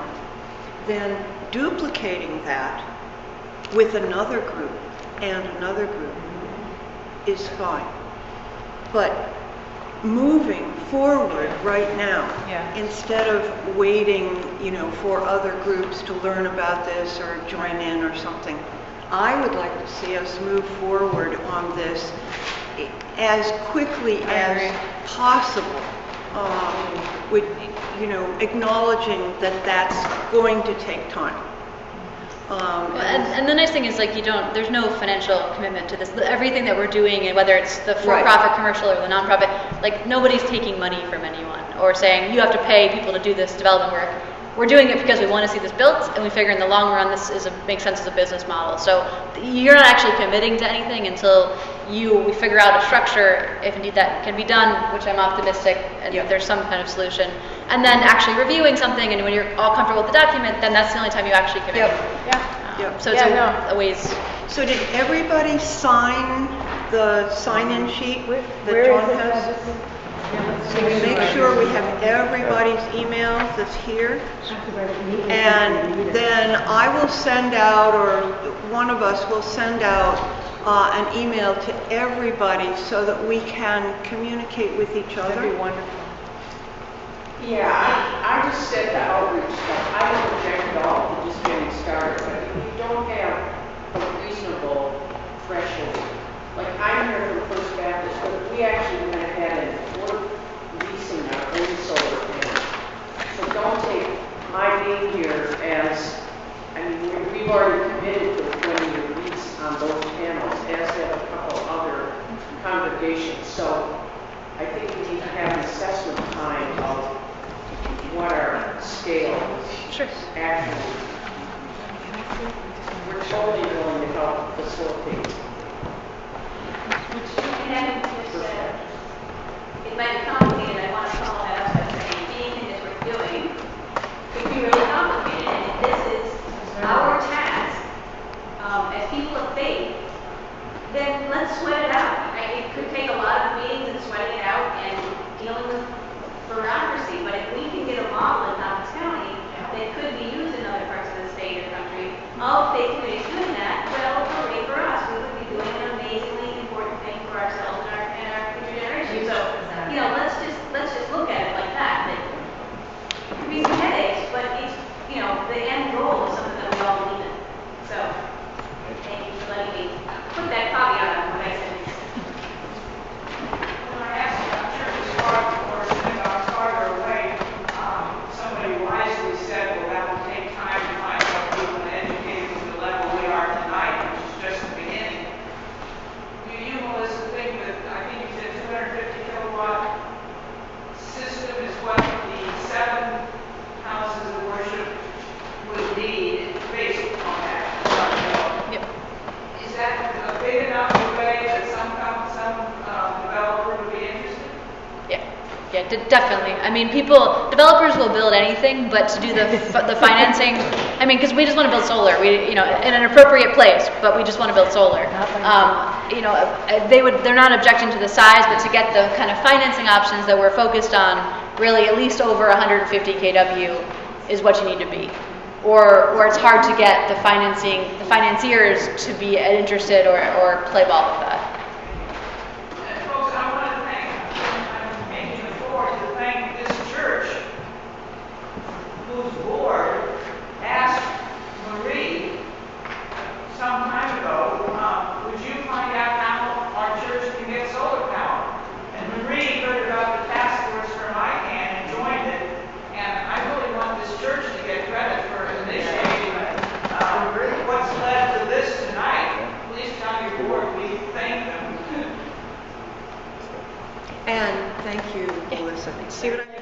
then duplicating that with another group and another group is fine. but moving forward right now, instead of waiting, for other groups to learn about this or join in or something. I would like to see us move forward on this as quickly as possible, with, acknowledging that that's going to take time. And the nice thing is, like, there's no financial commitment to this. Everything that we're doing, and whether it's the for-profit commercial or the nonprofit, like, nobody's taking money from anyone or saying you have to pay people to do this development work. We're doing it because we want to see this built, and we figure in the long run this makes sense as a business model. So you're not actually committing to anything until we figure out a structure, if indeed that can be done, which I'm optimistic, and there's some kind of solution. And then actually reviewing something, and when you're all comfortable with the document, then that's the only time you actually commit. So it's a ways. So did everybody sign the sign-in sheet that John has? So make sure we have everybody's email that's here. And then I will send out, or one of us will send out an email to everybody so that we can communicate with each other. That'd be wonderful. Yeah, I just said the outreach stuff. I don't object at all to just getting started, but if you don't have a reasonable threshold, like I'm here from First Baptist, but we actually went ahead and we're leasing our own solar panels. So don't take my being here as, we've already committed to a 20-year lease on those panels, as have a couple other congregations. So I think we need to have an assessment time of what our scale actually. We're totally willing to help facilitate. And it might be complicated. I want to follow that up by saying anything that we're doing could be really complicated. And if this is our task as people of faith, then let's sweat it out. It could take a lot of meetings and sweating it out and dealing with bureaucracy. But if we can get a model in Knox County that could be used in other parts of the state or country of faith committees doing that, well, hooray for us. We would be doing an amazingly important thing for ourselves and our future generations. So, let's just look at it like that. It could be some headaches, but it's, the end goal is something that we all believe in. So, thank you for letting me put that caveat on what I said. When I asked about churches farther away, somebody wisely said, well, that will take time to find out people and educate them to the level we are tonight, which is just the beginning. Do you, Melissa, think that, I think you said 250 kilowatt system is what the 7 houses of worship would need based on that? Yep. Is that a big enough array that some developer would be interested? Yeah, definitely. Developers will build anything, but to do the financing, because we just want to build solar, in an appropriate place, but we just want to build solar. They're not objecting to the size, but to get the kind of financing options that we're focused on, really at least over 150 kW is what you need to be. Or it's hard to get the financiers to be interested or play ball with that. Folks, I want to thank, I'm making the floor to thank this church, whose board asked Marie some time ago, would you find out how our church can get solar power? And Marie heard about the task force from ICANN and joined it. And I really want this church to get credit for initiating what's led to this tonight. Please tell your board we thank them. And thank you, Melissa. See what I mean?